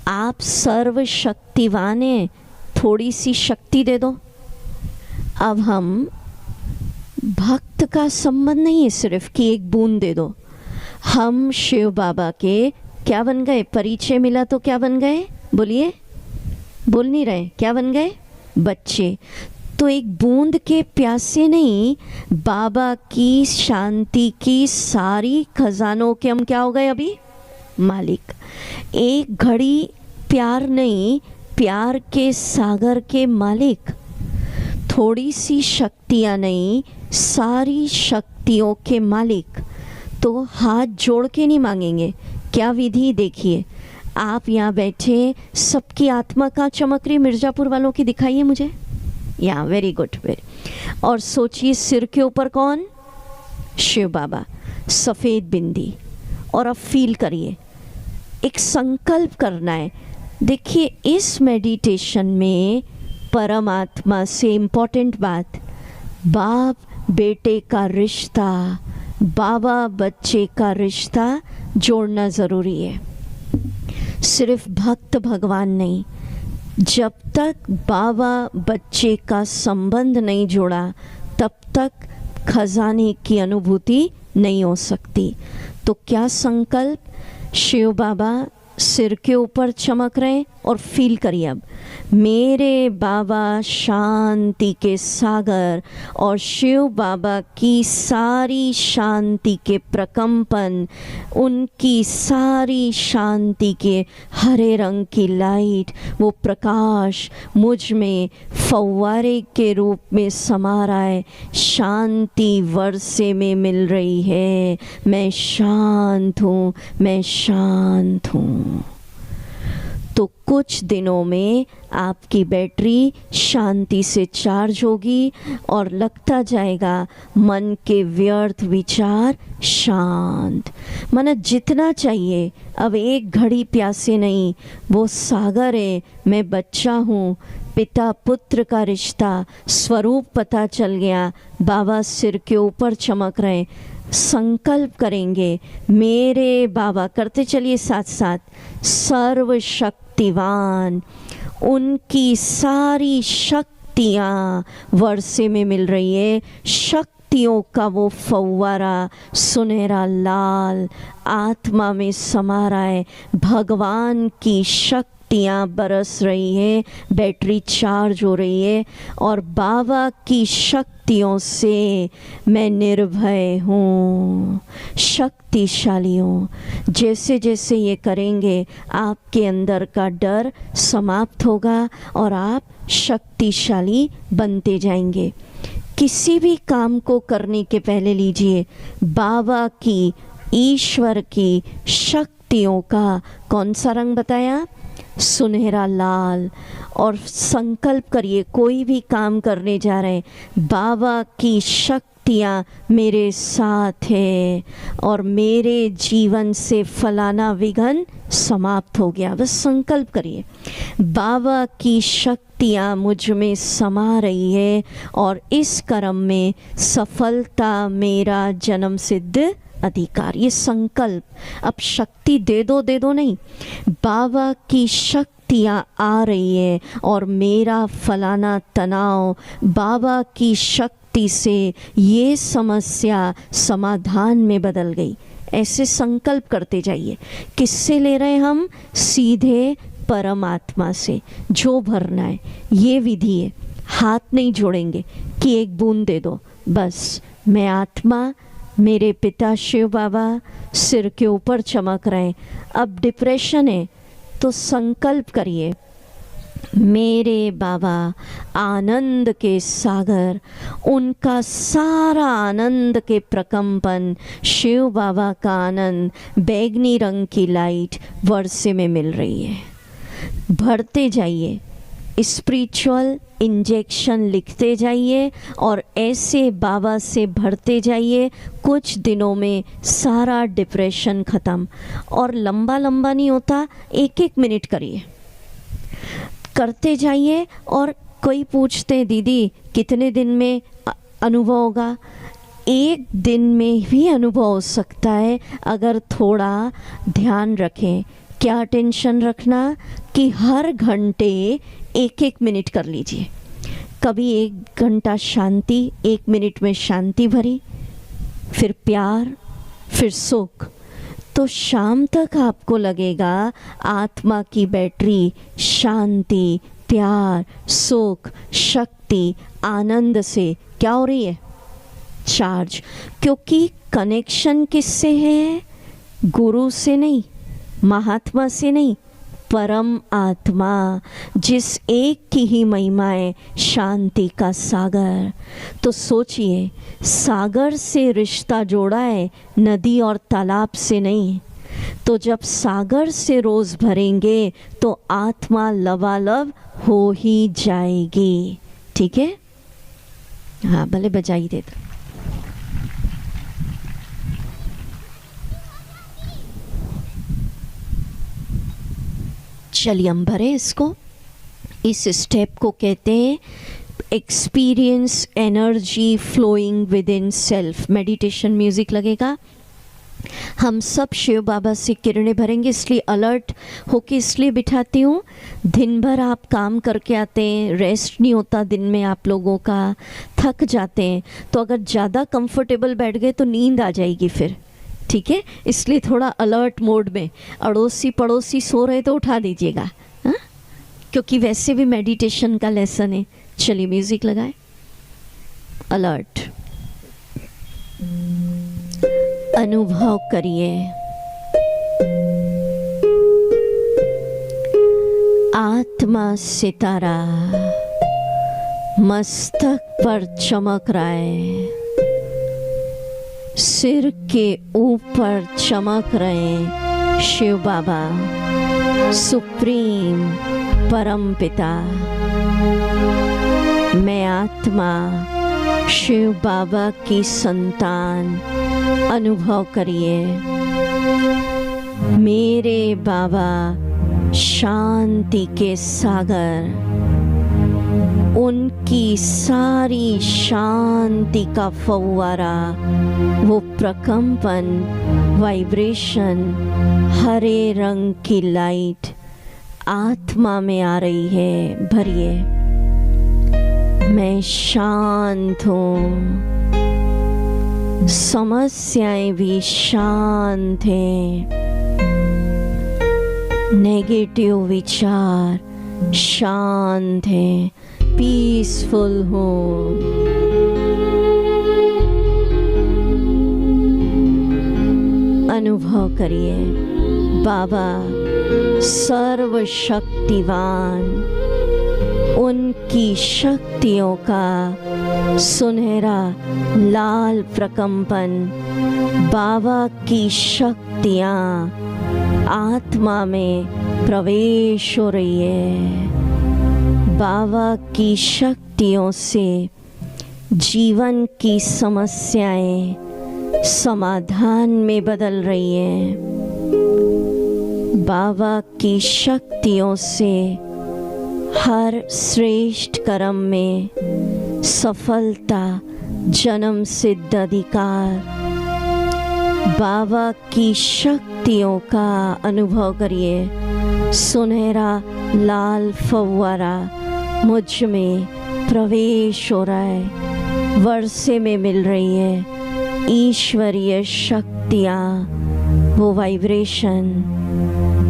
आप सर्वशक्तिवान हैं, थोड़ी सी शक्ति दे दो। अब हम भक्त का संबंध नहीं है सिर्फ कि एक बूंद दे दो। हम शिव बाबा के क्या बन गए, परिचय मिला तो क्या बन गए, बोलिए, बोल नहीं रहे, क्या बन गए, बच्चे। तो एक बूंद के प्यासे नहीं, बाबा की शांति की सारी खजानों के हम क्या हो गए अभी, मालिक। एक घड़ी प्यार नहीं, प्यार के सागर के मालिक। थोड़ी सी शक्तियाँ नहीं, सारी शक्तियों के मालिक। तो हाथ जोड़ के नहीं मांगेंगे। क्या विधि देखिए, आप यहाँ बैठे, सबकी आत्मा का चमक रही, मिर्ज़ापुर वालों की दिखाइए मुझे। यहाँ वेरी गुड, वेरी। और सोचिए सिर के ऊपर कौन, शिव बाबा, सफ़ेद बिंदी। और अब फील करिए, एक संकल्प करना है। देखिए इस मेडिटेशन में परमात्मा से इम्पोर्टेंट बात, बाप बेटे का रिश्ता बाबा बच्चे का रिश्ता जोड़ना ज़रूरी है। सिर्फ भक्त भगवान नहीं, जब तक बाबा बच्चे का संबंध नहीं जोड़ा तब तक खजाने की अनुभूति नहीं हो सकती। तो क्या संकल्प, शिव बाबा सिर के ऊपर चमक रहे हैं और फील करिए अब मेरे बाबा शांति के सागर और शिव बाबा की सारी शांति के प्रकंपन, उनकी सारी शांति के हरे रंग की लाइट, वो प्रकाश मुझ में फव्वारे के रूप में समा रहा है, शांति वर्षे में मिल रही है। मैं शांत हूँ, मैं शांत हूँ। तो कुछ दिनों में आपकी बैटरी शांति से चार्ज होगी और लगता जाएगा मन के व्यर्थ विचार शांत। मन जितना चाहिए, अब एक घड़ी प्यासे नहीं, वो सागर है, मैं बच्चा हूँ, पिता पुत्र का रिश्ता स्वरूप पता चल गया, बाबा सिर के ऊपर चमक रहे। संकल्प करेंगे मेरे बाबा, करते चलिए साथ साथ, सर्वशक्तिवान, उनकी सारी शक्तियाँ वर्षे में मिल रही है। शक्तियों का वो फव्वारा सुनहरा लाल आत्मा में समा रहा है। भगवान की शक्तियाँ बरस रही है, बैटरी चार्ज हो रही है और बाबा की शक्तियों से मैं निर्भय हूँ, शक्तिशाली हूँ। जैसे जैसे ये करेंगे आपके अंदर का डर समाप्त होगा और आप शक्तिशाली बनते जाएंगे। किसी भी काम को करने के पहले लीजिए बाबा की, ईश्वर की शक्तियों का कौन सा रंग बताया, सुनहरा लाल, और संकल्प करिए कोई भी काम करने जा रहे हैं बाबा की शक्तियाँ मेरे साथ है और मेरे जीवन से फलाना विघ्न समाप्त हो गया। बस संकल्प करिए बाबा की शक्तियाँ मुझ में समा रही है और इस कर्म में सफलता मेरा जन्म सिद्ध अधिकार। ये संकल्प, अब शक्ति दे दो नहीं, बाबा की शक्तियाँ आ रही है और मेरा फलाना तनाव बाबा की शक्ति से ये समस्या समाधान में बदल गई। ऐसे संकल्प करते जाइए। किससे ले रहे हैं हम, सीधे परमात्मा से। जो भरना है ये विधि है, हाथ नहीं जोड़ेंगे कि एक बूंद दे दो, बस मैं आत्मा, मेरे पिता शिव बाबा सिर के ऊपर चमक रहे हैं। अब डिप्रेशन है तो संकल्प करिए मेरे बाबा आनंद के सागर, उनका सारा आनंद के प्रकंपन, शिव बाबा का आनंद, बैगनी रंग की लाइट वर्षे में मिल रही है। भरते जाइए, स्पिरिचुअल इंजेक्शन लिखते जाइए और ऐसे बाबा से भरते जाइए। कुछ दिनों में सारा डिप्रेशन ख़त्म। और लंबा लंबा नहीं होता, एक एक मिनट करिए, करते जाइए। और कोई पूछते हैं दीदी कितने दिन में अनुभव होगा, एक दिन में भी अनुभव हो सकता है अगर थोड़ा ध्यान रखें। क्या टेंशन रखना कि हर घंटे एक एक मिनट कर लीजिए। कभी 1 घंटा शांति, 1 मिनट में शांति भरी, फिर प्यार, फिर सुख। तो शाम तक आपको लगेगा आत्मा की बैटरी शांति, प्यार, सुख, शक्ति, आनंद से क्या हो रही है, चार्ज। क्योंकि कनेक्शन किससे है, गुरु से नहीं, महात्मा से नहीं, परम आत्मा, जिस एक की ही महिमा है शांति का सागर। तो सोचिए, सागर से रिश्ता जोड़ा है, नदी और तालाब से नहीं। तो जब सागर से रोज़ भरेंगे तो आत्मा लबालब हो ही जाएगी। ठीक है, हाँ भले बजाई दे दो। चलिए हम भरें इसको। इस स्टेप को कहते हैं experience energy flowing within self. Meditation music लगेगा, हम सब शिव बाबा से किरणें भरेंगे, इसलिए अलर्ट होके इसलिए बिठाती हूँ। दिन भर आप काम करके आते हैं, रेस्ट नहीं होता दिन में आप लोगों का, थक जाते हैं, तो अगर ज़्यादा कंफर्टेबल बैठ गए तो नींद आ जाएगी फिर, ठीक है। इसलिए थोड़ा अलर्ट मोड में, अड़ोसी पड़ोसी सो रहे तो उठा दीजिएगा, हाँ, क्योंकि वैसे भी मेडिटेशन का लेसन है। चलिए म्यूज़िक लगाए, अलर्ट। अनुभव करिए आत्मा सितारा मस्तक पर चमक रहा है, सिर के ऊपर चमक रहे शिव बाबा, सुप्रीम परम पिता। मैं आत्मा शिव बाबा की संतान, अनुभव करिए। मेरे बाबा शांति के सागर, उनकी सारी शांति का फव्वारा, वो प्रकंपन, वाइब्रेशन, हरे रंग की लाइट आत्मा में आ रही है। भरिए, मैं शांत हूँ, समस्याएं भी शांत हैं, नेगेटिव विचार शांत हैं, पीसफुल हूँ। अनुभव करिए बाबा सर्वशक्तिवान, उनकी शक्तियों का सुनहरा लाल प्रकंपन, बाबा की शक्तियाँ आत्मा में प्रवेश हो रही है। बाबा की शक्तियों से जीवन की समस्याएं समाधान में बदल रही हैं। बाबा की शक्तियों से हर श्रेष्ठ कर्म में सफलता, जन्म सिद्ध अधिकार। बाबा की शक्तियों का अनुभव करिए। सुनहरा लाल फव्वारा मुझ में प्रवेश हो रहा है, वर्षे में मिल रही है ईश्वरीय शक्तियाँ, वो वाइब्रेशन,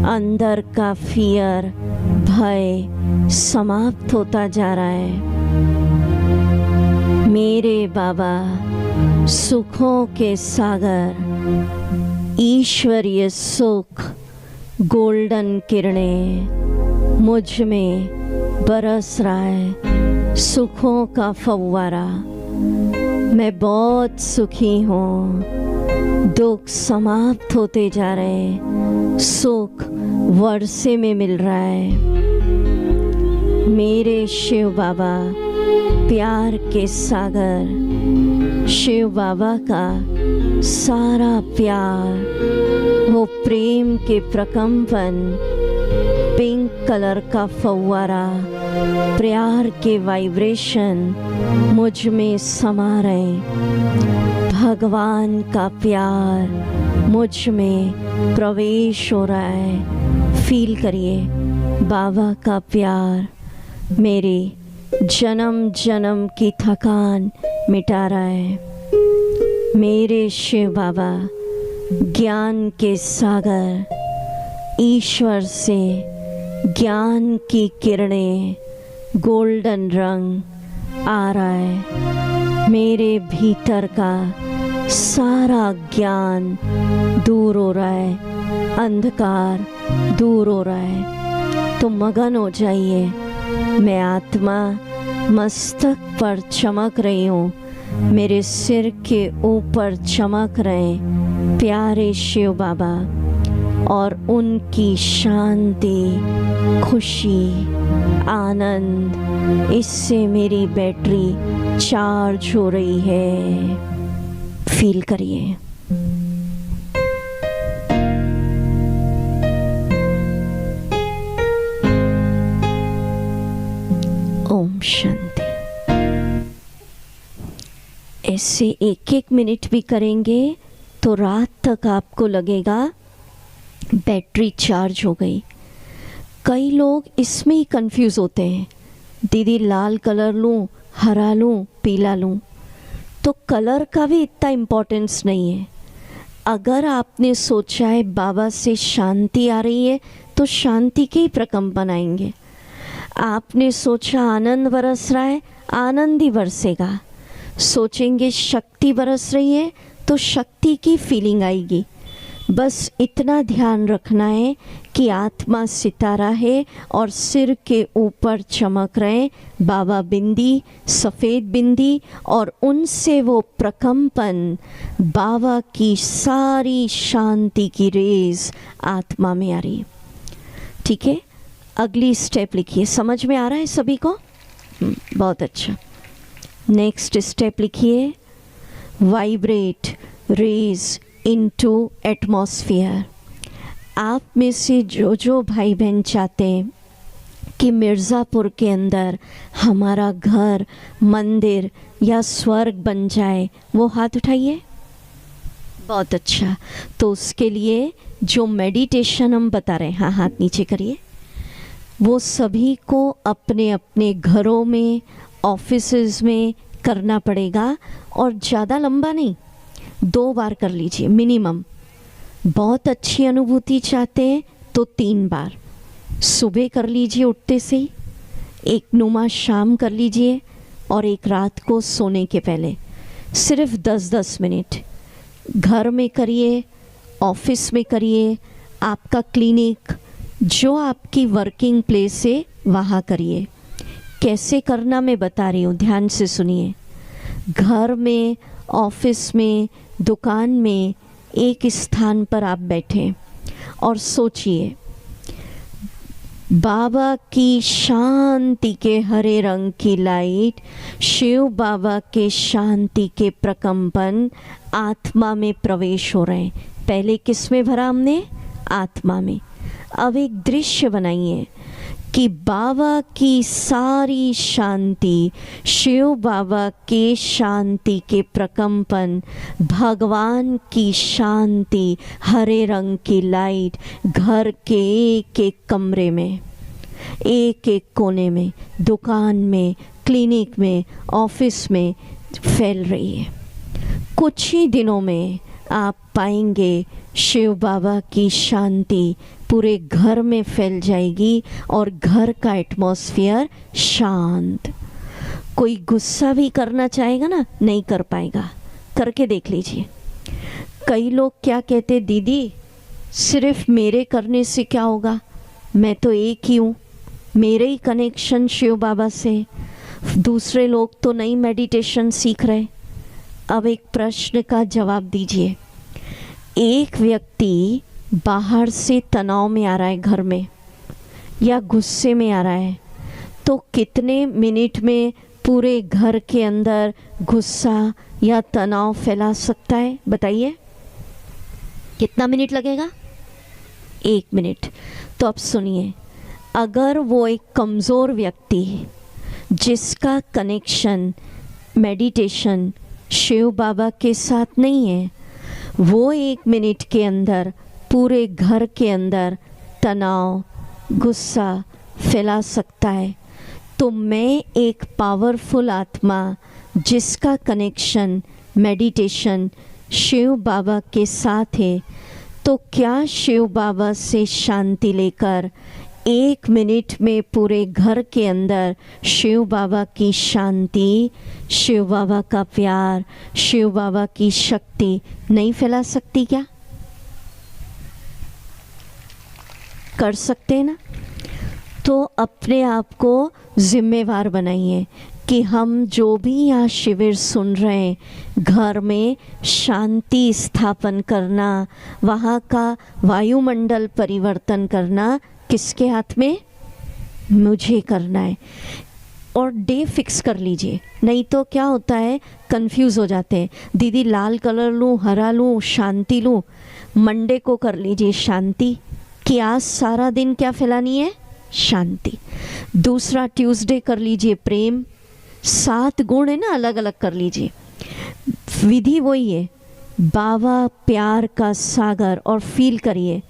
अंदर का फियर, भय समाप्त होता जा रहा है। मेरे बाबा सुखों के सागर, ईश्वरीय सुख, गोल्डन किरणें मुझ में बरस रहा है, सुखों का फव्वारा। मैं बहुत सुखी हूँ, दुख समाप्त होते जा रहे हैं, सुख वर्षे में मिल रहा है। मेरे शिव बाबा प्यार के सागर, शिव बाबा का सारा प्यार, वो प्रेम के प्रकंपन, पिंक कलर का फव्वारा, प्यार के वाइब्रेशन मुझ में समा रहे। भगवान का प्यार मुझ में प्रवेश हो रहा है। फील करिए बाबा का प्यार मेरे जन्म जन्म की थकान मिटा रहा है। मेरे शिव बाबा ज्ञान के सागर, ईश्वर से ज्ञान की किरणें, गोल्डन रंग आ रहा है। मेरे भीतर का सारा ज्ञान दूर हो रहा है, अंधकार दूर हो रहा है। तो मगन हो जाइए। मैं आत्मा मस्तक पर चमक रही हूँ, मेरे सिर के ऊपर चमक रहे प्यारे शिव बाबा, और उनकी शांति, खुशी, आनंद, इससे मेरी बैटरी चार्ज हो रही है। फील करिए। ओम शांति। ऐसे एक एक मिनट भी करेंगे तो रात तक आपको लगेगा बैटरी चार्ज हो गई। कई लोग इसमें ही कंफ्यूज होते हैं, दीदी लाल कलर लूँ, हरा लूँ, पीला लूँ। तो कलर का भी इतना इम्पोर्टेंस नहीं है। अगर आपने सोचा है बाबा से शांति आ रही है तो शांति के ही प्रकंपन आएंगे। आपने सोचा आनंद बरस रहा है, आनंद ही बरसेगा। सोचेंगे शक्ति बरस रही है तो शक्ति की फीलिंग आएगी। बस इतना ध्यान रखना है कि आत्मा सितारा है और सिर के ऊपर चमक रहे बाबा बिंदी, सफ़ेद बिंदी, और उनसे वो प्रकंपन, बाबा की सारी शांति की रेज आत्मा में आ रही है। ठीक है, अगली स्टेप लिखिए। समझ में आ रहा है सभी को? बहुत अच्छा। नेक्स्ट स्टेप लिखिए, वाइब्रेट रेज इनटू एटमॉस्फेयर। आप में से जो जो भाई बहन चाहते हैं कि मिर्ज़ापुर के अंदर हमारा घर, मंदिर या स्वर्ग बन जाए, वो हाथ उठाइए। बहुत अच्छा। तो उसके लिए जो मेडिटेशन हम बता रहे हैं, हाँ हाथ नीचे करिए, वो सभी को अपने अपने घरों में, ऑफिसेज में करना पड़ेगा। और ज़्यादा लंबा नहीं, 2 बार कर लीजिए मिनिमम। बहुत अच्छी अनुभूति चाहते हैं तो 3 बार। सुबह कर लीजिए उठते से ही, एक नुमा शाम कर लीजिए, और एक रात को सोने के पहले सिर्फ 10-10 मिनट। घर में करिए, ऑफिस में करिए, आपका क्लिनिक, जो आपकी वर्किंग प्लेस है वहाँ करिए। कैसे करना मैं बता रही हूँ, ध्यान से सुनिए। घर में, ऑफिस में, दुकान में एक स्थान पर आप बैठे और सोचिए, बाबा की शांति के हरे रंग की लाइट, शिव बाबा के शांति के प्रकंपन आत्मा में प्रवेश हो रहे हैं। पहले किस में भरा हमने? आत्मा में। अब एक दृश्य बनाइए कि बाबा की सारी शांति, शिव बाबा के शांति के प्रकंपन, भगवान की शांति, हरे रंग की लाइट घर के एक एक कमरे में, एक एक कोने में, दुकान में, क्लिनिक में, ऑफिस में फैल रही है। कुछ ही दिनों में आप पाएंगे शिव बाबा की शांति पूरे घर में फैल जाएगी और घर का एटमॉस्फेयर शांत। कोई गुस्सा भी करना चाहेगा ना, नहीं कर पाएगा। करके देख लीजिए। कई लोग क्या कहते, दीदी सिर्फ मेरे करने से क्या होगा, मैं तो एक ही हूँ, मेरे ही कनेक्शन शिव बाबा से, दूसरे लोग तो नई मेडिटेशन सीख रहे। अब एक प्रश्न का जवाब दीजिए। एक व्यक्ति बाहर से तनाव में आ रहा है घर में, या गुस्से में आ रहा है, तो कितने मिनट में पूरे घर के अंदर गुस्सा या तनाव फैला सकता है? बताइए, कितना मिनट लगेगा? 1 मिनट। तो अब सुनिए, अगर वो एक कमज़ोर व्यक्ति है जिसका कनेक्शन मेडिटेशन शिव बाबा के साथ नहीं है, वो 1 मिनट के अंदर पूरे घर के अंदर तनाव, गुस्सा फैला सकता है। तो मैं एक पावरफुल आत्मा जिसका कनेक्शन मेडिटेशन शिव बाबा के साथ है, तो क्या शिव बाबा से शांति लेकर 1 मिनट में पूरे घर के अंदर शिव बाबा की शांति, शिव बाबा का प्यार, शिव बाबा की शक्ति नहीं फैला सकती? क्या कर सकते हैं ना? तो अपने आप को जिम्मेवार बनाइए कि हम जो भी यहाँ शिविर सुन रहे हैं, घर में शांति स्थापन करना, वहाँ का वायुमंडल परिवर्तन करना किसके हाथ में? मुझे करना है। और डे फिक्स कर लीजिए, नहीं तो क्या होता है, कंफ्यूज हो जाते हैं। दीदी लाल कलर लूँ, हरा लूँ, शांति लूँ। मंडे को कर लीजिए शांति, कि आज सारा दिन क्या फैलानी है? शांति। दूसरा ट्यूसडे कर लीजिए प्रेम। 7 गुण है ना, अलग अलग कर लीजिए। विधि वही है, बाबा प्यार का सागर, और फील करिए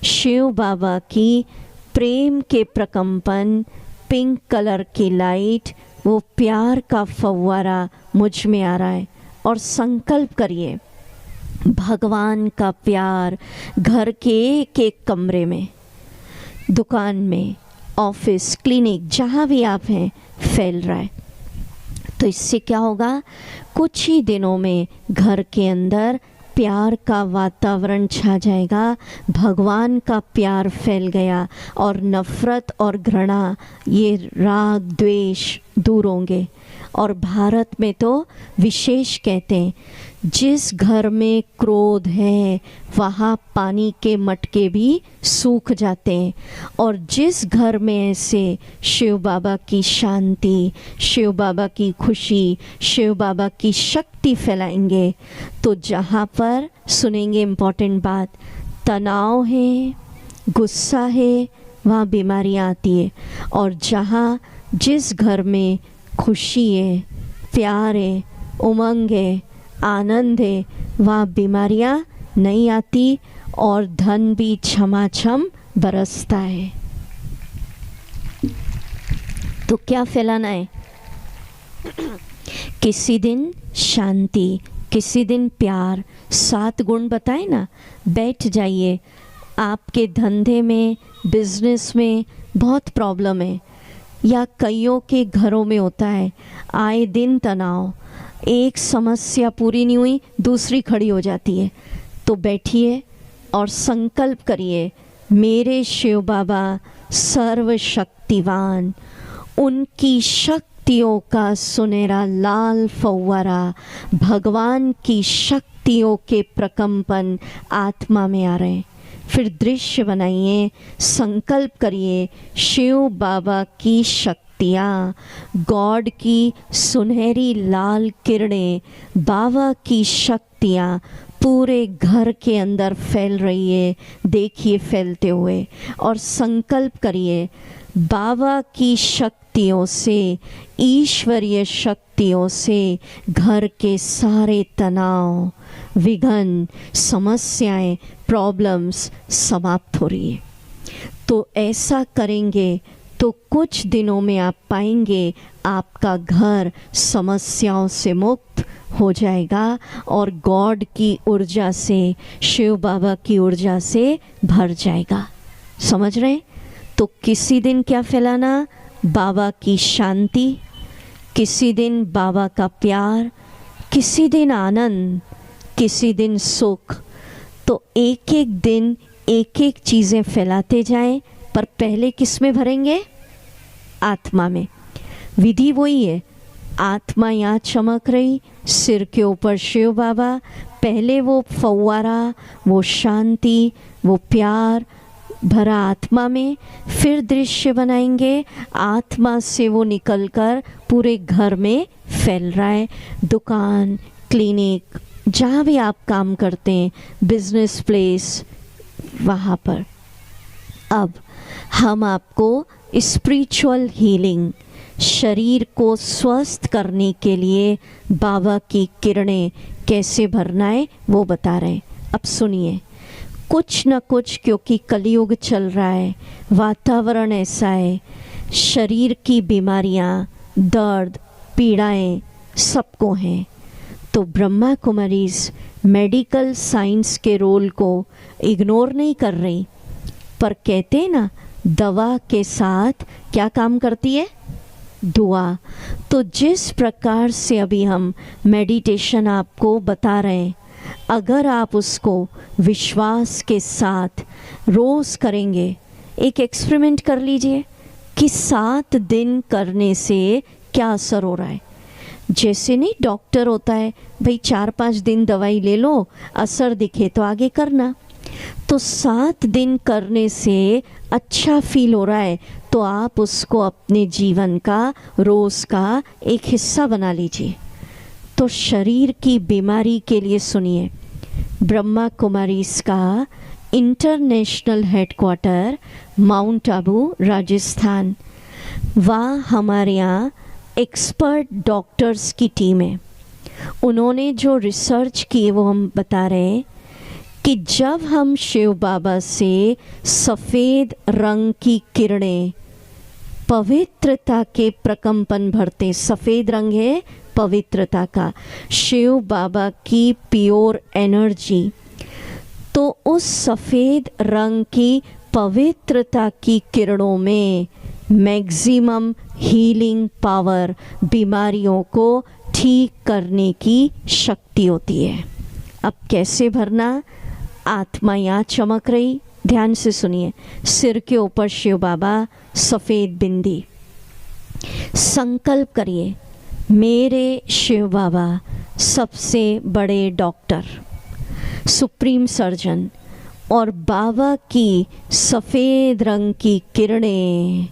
शिव बाबा की प्रेम के प्रकंपन, पिंक कलर की लाइट, वो प्यार का फव्वारा मुझ में आ रहा है। और संकल्प करिए भगवान का प्यार घर के एक एक कमरे में, दुकान में, ऑफिस, क्लिनिक, जहाँ भी आप हैं फैल रहा है। तो इससे क्या होगा, कुछ ही दिनों में घर के अंदर प्यार का वातावरण छा जाएगा, भगवान का प्यार फैल गया और नफ़रत और घृणा, ये राग द्वेष दूर होंगे। और भारत में तो विशेष कहते हैं, जिस घर में क्रोध है वहाँ पानी के मटके भी सूख जाते हैं। और जिस घर में ऐसे शिव बाबा की शांति, शिव बाबा की खुशी, शिव बाबा की शक्ति फैलाएंगे, तो जहाँ पर सुनेंगे इम्पोर्टेंट बात, तनाव है, गुस्सा है, वहाँ बीमारियाँ आती है। और जहाँ जिस घर में खुशी है, प्यार है, उमंग है, आनंद है, वहाँ बीमारियाँ नहीं आती और धन भी छमाछम बरसता है। तो क्या फैलाना है, किसी दिन शांति, किसी दिन प्यार, 7 गुण बताए ना, बैठ जाइए। आपके धंधे में, बिजनेस में बहुत प्रॉब्लम है, या कईयों के घरों में होता है, आए दिन तनाव, एक समस्या पूरी नहीं हुई दूसरी खड़ी हो जाती है। तो बैठिए और संकल्प करिए, मेरे शिव बाबा सर्वशक्तिवान, उनकी शक्तियों का सुनहरा लाल फव्वारा, भगवान की शक्तियों के प्रकंपन आत्मा में आ रहे हैं। फिर दृश्य बनाइए, संकल्प करिए, शिव बाबा की शक्तियाँ, गॉड की सुनहरी लाल किरणें, बाबा की शक्तियाँ पूरे घर के अंदर फैल रही है, देखिए फैलते हुए। और संकल्प करिए, बाबा की शक्तियों से, ईश्वरीय शक्तियों से घर के सारे तनाव, विघ्न, समस्याएं, प्रॉब्लम्स समाप्त हो रही है। तो ऐसा करेंगे तो कुछ दिनों में आप पाएंगे आपका घर समस्याओं से मुक्त हो जाएगा और गॉड की ऊर्जा से, शिव बाबा की ऊर्जा से भर जाएगा। समझ रहे हैं? तो किसी दिन क्या फैलाना, बाबा की शांति, किसी दिन बाबा का प्यार, किसी दिन आनंद, किसी दिन सुख। तो एक एक दिन एक एक चीज़ें फैलाते जाएं, पर पहले किस में भरेंगे, आत्मा में। विधि वही है, आत्मा यहाँ चमक रही, सिर के ऊपर शिव बाबा, पहले वो फव्वारा, वो शांति, वो प्यार भरा आत्मा में, फिर दृश्य बनाएंगे, आत्मा से वो निकलकर पूरे घर में फैल रहा है। दुकान, क्लिनिक, जहाँ भी आप काम करते हैं, बिजनेस प्लेस, वहाँ पर। अब हम आपको स्पिरिचुअल हीलिंग, शरीर को स्वस्थ करने के लिए बाबा की किरणें कैसे भरना है वो बता रहे हैं। अब सुनिए, कुछ न कुछ, क्योंकि कलयुग चल रहा है, वातावरण ऐसा है, शरीर की बीमारियाँ, दर्द, पीड़ाएं सबको हैं। तो ब्रह्मा कुमारीज मेडिकल साइंस के रोल को इग्नोर नहीं कर रही, पर कहते हैं ना, दवा के साथ क्या काम करती है, दुआ। तो जिस प्रकार से अभी हम मेडिटेशन आपको बता रहे हैं, अगर आप उसको विश्वास के साथ रोज़ करेंगे, एक एक्सपेरिमेंट कर लीजिए कि 7 दिन करने से क्या असर हो रहा है। जैसे नहीं डॉक्टर होता है, भाई 4-5 दिन दवाई ले लो, असर दिखे तो आगे करना। तो 7 दिन करने से अच्छा फील हो रहा है तो आप उसको अपने जीवन का, रोज़ का एक हिस्सा बना लीजिए। तो शरीर की बीमारी के लिए सुनिए, ब्रह्मा कुमारीज का international headquarter mount Abu, Rajasthan. वहाँ हमारे यहाँ एक्सपर्ट डॉक्टर्स की टीम है उन्होंने जो रिसर्च की वो हम बता रहे हैं कि जब हम शिव बाबा से सफ़ेद रंग की किरणें पवित्रता के प्रकंपन भरते, सफ़ेद रंग है पवित्रता का, शिव बाबा की प्योर एनर्जी, तो उस सफ़ेद रंग की पवित्रता की किरणों में मैक्सिमम हीलिंग पावर, बीमारियों को ठीक करने की शक्ति होती है। अब कैसे भरना? आत्मा यहाँ चमक रही, ध्यान से सुनिए, सिर के ऊपर शिव बाबा, सफ़ेद बिंदी। संकल्प करिए, मेरे शिव बाबा सबसे बड़े डॉक्टर, सुप्रीम सर्जन, और बाबा की सफ़ेद रंग की किरणें,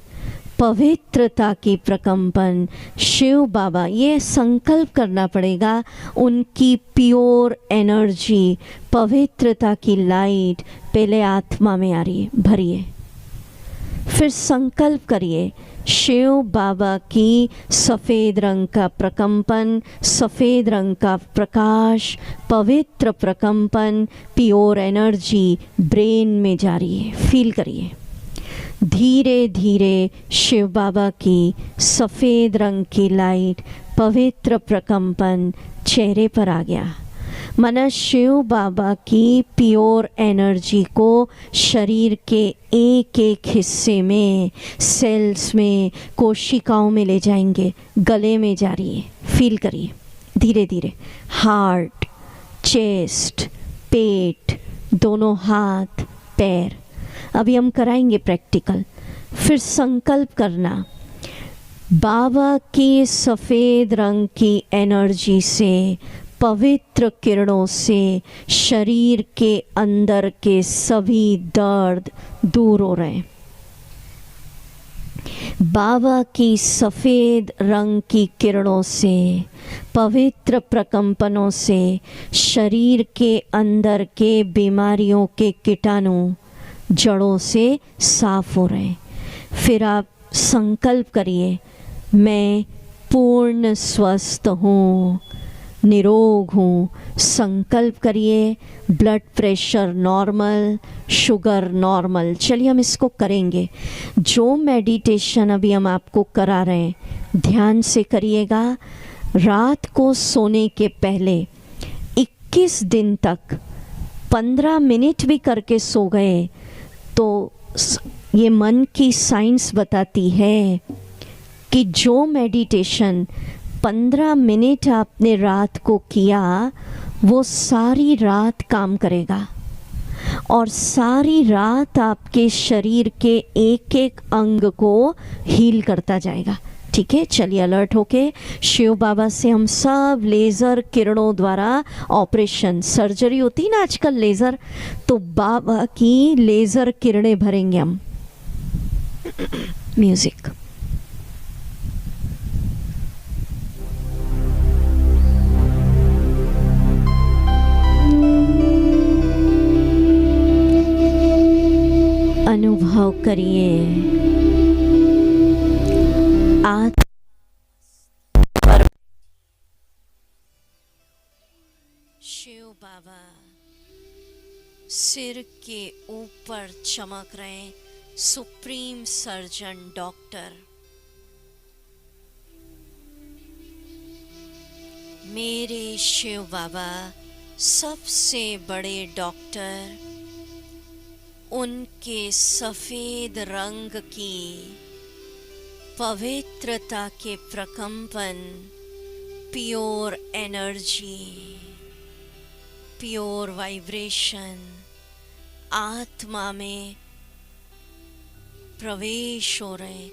पवित्रता की प्रकंपन, शिव बाबा, ये संकल्प करना पड़ेगा, उनकी प्योर एनर्जी, पवित्रता की लाइट पहले आत्मा में आ रही है, भरिए। फिर संकल्प करिए, शिव बाबा की सफ़ेद रंग का प्रकंपन, सफ़ेद रंग का प्रकाश, पवित्र प्रकंपन, प्योर एनर्जी ब्रेन में जा रही है, फील करिए। धीरे धीरे शिव बाबा की सफ़ेद रंग की लाइट, पवित्र प्रकंपन चेहरे पर आ गया। माना शिव बाबा की प्योर एनर्जी को शरीर के एक एक हिस्से में, सेल्स में, कोशिकाओं में ले जाएंगे, गले में जा रही है, फील करिए धीरे धीरे। हार्ट, चेस्ट, पेट, दोनों हाथ, पैर। अभी हम कराएंगे प्रैक्टिकल। फिर संकल्प करना, बाबा की सफ़ेद रंग की एनर्जी से, पवित्र किरणों से शरीर के अंदर के सभी दर्द दूर हो रहे हैं। बाबा की सफ़ेद रंग की किरणों से, पवित्र प्रकंपनों से शरीर के अंदर के बीमारियों के कीटाणु जड़ों से साफ हो रहे हैं। फिर आप संकल्प करिए, मैं पूर्ण स्वस्थ हूँ, निरोग हूँ। संकल्प करिए, blood pressure normal, sugar normal. चलिए हम इसको करेंगे। जो मेडिटेशन अभी हम आपको करा रहे हैं, ध्यान से करिएगा। रात को सोने के पहले 21 दिन तक 15 मिनट भी करके सो गए तो ये मन की साइंस बताती है कि जो मेडिटेशन 15 मिनट आपने रात को किया वो सारी रात काम करेगा और सारी रात आपके शरीर के एक एक अंग को हील करता जाएगा। ठीक है, चलिए अलर्ट होके शिव बाबा से हम सब लेज़र किरणों द्वारा ऑपरेशन, सर्जरी होती है ना आजकल लेज़र, तो बाबा की लेज़र किरणें भरेंगे हम। म्यूजिक। अनुभव करिए शिव बाबा सिर के ऊपर चमक रहे सुप्रीम सर्जन डॉक्टर। मेरे शिव बाबा सबसे बड़े डॉक्टर, उनके सफ़ेद रंग की पवित्रता के प्रकंपन, प्योर एनर्जी, प्योर वाइब्रेशन आत्मा में प्रवेश हो रहे।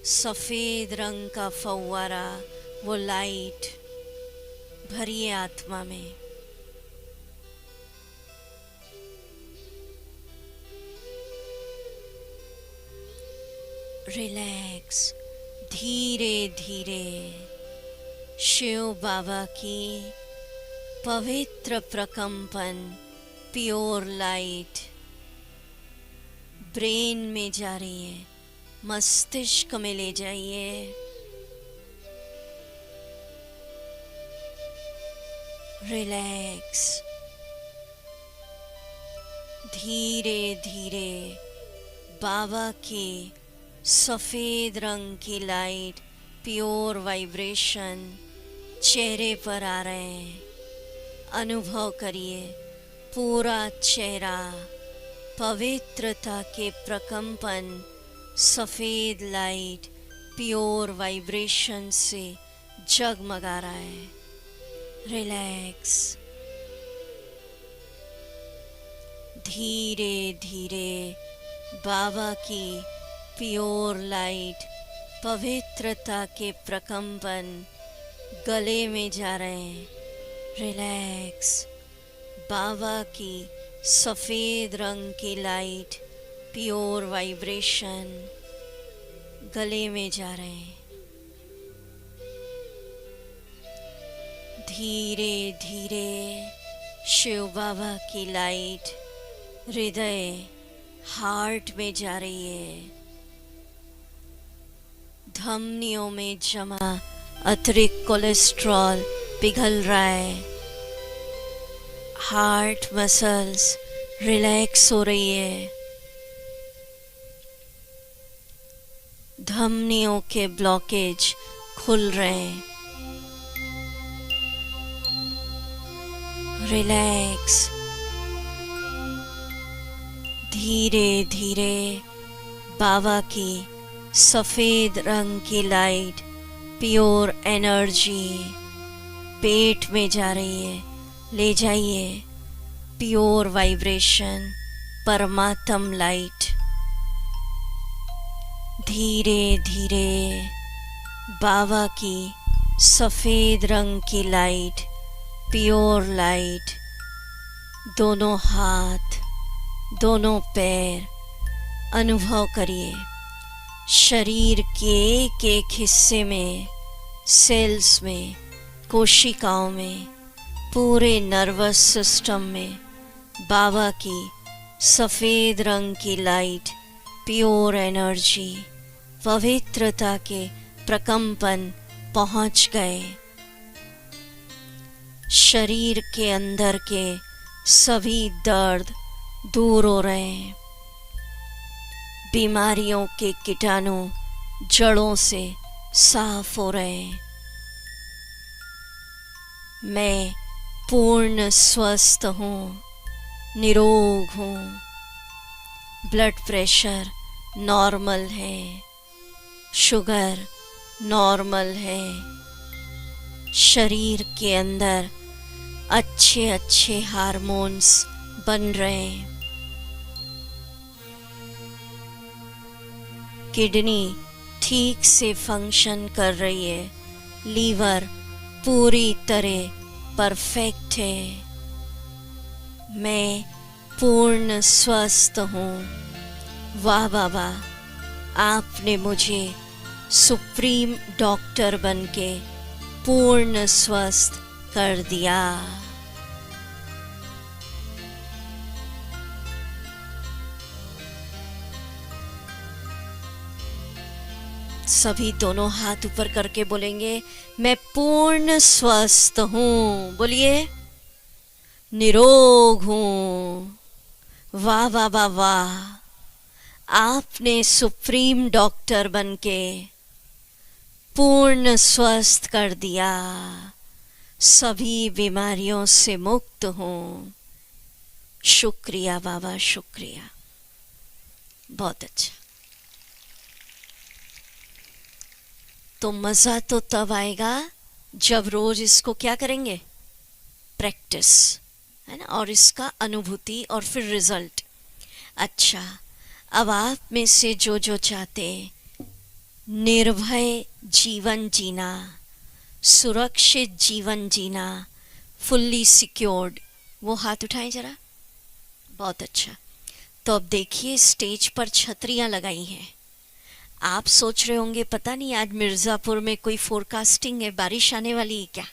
सफ़ेद रंग का फव्वारा, वो लाइट भरिए आत्मा में। रिलैक्स। धीरे धीरे शिव बाबा की पवित्र प्रकंपन, प्योर लाइट ब्रेन में जा रही है, मस्तिष्क में ले जाइए। रिलैक्स। धीरे धीरे बाबा की सफ़ेद रंग की लाइट, प्योर वाइब्रेशन चेहरे पर आ रहे हैं। अनुभव करिए पूरा चेहरा पवित्रता के प्रकंपन, सफ़ेद लाइट, प्योर वाइब्रेशन से जगमगा रहा है। रिलैक्स। धीरे धीरे बाबा की प्योर लाइट, पवित्रता के प्रकंपन गले में जा रहे हैं। रिलैक्स। बाबा की सफ़ेद रंग की लाइट, प्योर वाइब्रेशन गले में जा रहे हैं। धीरे धीरे शिव बाबा की लाइट हृदय, हार्ट में जा रही है। धमनियों में जमा अतिरिक्त कोलेस्ट्रॉल पिघल रहा है। हार्ट मसल्स रिलैक्स हो रही है। धमनियों के ब्लॉकेज खुल रहे हैं। रिलैक्स। धीरे धीरे बाबा की सफ़ेद रंग की लाइट, प्योर एनर्जी पेट में जा रही है। ले जाइए प्योर वाइब्रेशन, परमात्म लाइट। धीरे धीरे बाबा की सफ़ेद रंग की लाइट, प्योर लाइट दोनों हाथ, दोनों पैर अनुभव करिए। शरीर के एक एक हिस्से में, सेल्स में, कोशिकाओं में, पूरे नर्वस सिस्टम में बाबा की सफ़ेद रंग की लाइट, प्योर एनर्जी, पवित्रता के प्रकंपन पहुंच गए। शरीर के अंदर के सभी दर्द दूर हो रहे हैं। बीमारियों के कीटाणु जड़ों से साफ हो रहे हैं। मैं पूर्ण स्वस्थ हूँ, निरोग हूँ। ब्लड प्रेशर नॉर्मल है, शुगर नॉर्मल है। शरीर के अंदर अच्छे अच्छे हार्मोन्स बन रहे हैं। किडनी ठीक से फंक्शन कर रही है। लीवर पूरी तरह परफेक्ट है। मैं पूर्ण स्वस्थ हूँ। वाह बाबा, आपने मुझे सुप्रीम डॉक्टर बनके पूर्ण स्वस्थ कर दिया। सभी दोनों हाथ ऊपर करके बोलेंगे, मैं पूर्ण स्वस्थ हूँ। बोलिए, निरोग हूँ। वाह वाह वाह वाह, आपने सुप्रीम डॉक्टर बनके पूर्ण स्वस्थ कर दिया। सभी बीमारियों से मुक्त हूँ। शुक्रिया बाबा, शुक्रिया। बहुत अच्छा। तो मज़ा तो तब आएगा जब रोज इसको क्या करेंगे, प्रैक्टिस, है ना, और इसका अनुभूति और फिर रिजल्ट। अच्छा, अब आप में से जो जो चाहते निर्भय जीवन जीना, सुरक्षित जीवन जीना, फुल्ली सिक्योर्ड, वो हाथ उठाएं जरा। बहुत अच्छा। तो अब देखिए, स्टेज पर छतरियां लगाई हैं। आप सोच रहे होंगे पता नहीं आज मिर्ज़ापुर में कोई फोरकास्टिंग है, बारिश आने वाली है क्या,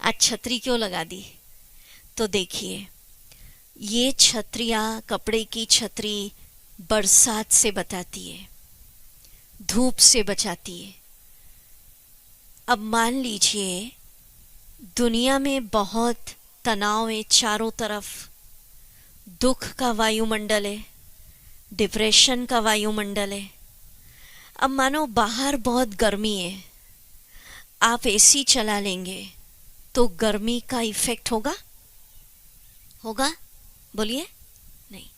आज छतरी क्यों लगा दी। तो देखिए, ये छतरियाँ, कपड़े की छतरी बरसात से बचाती है, धूप से बचाती है। अब मान लीजिए दुनिया में बहुत तनाव है, चारों तरफ दुख का वायुमंडल है, डिप्रेशन का वायुमंडल है। अब मानो बाहर बहुत गर्मी है, आप एसी चला लेंगे तो गर्मी का इफेक्ट होगा? होगा? बोलिए नहीं।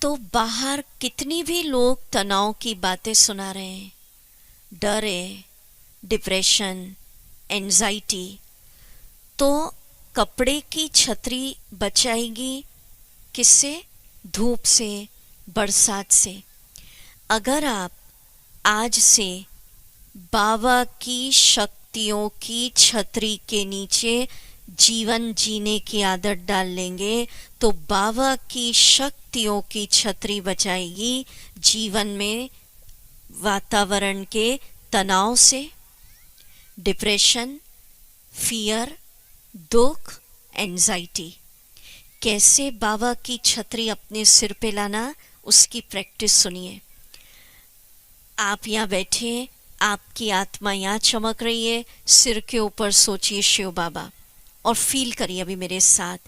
तो बाहर कितनी भी लोग तनाव की बातें सुना रहे हैं, डर है, डिप्रेशन, एंजाइटी, तो कपड़े की छतरी बचाएगी किससे? धूप से, बरसात से। अगर आप आज से बाबा की शक्तियों की छतरी के नीचे जीवन जीने की आदत डाल लेंगे तो बाबा की शक्तियों की छतरी बचाएगी जीवन में वातावरण के तनाव से, डिप्रेशन, फियर, दुख, एंजाइटी। कैसे बाबा की छतरी अपने सिर पे लाना, उसकी प्रैक्टिस सुनिए। आप यहाँ बैठे, आपकी आत्मा यहाँ चमक रही है, सिर के ऊपर सोचिए शिव बाबा और फील करिए अभी मेरे साथ,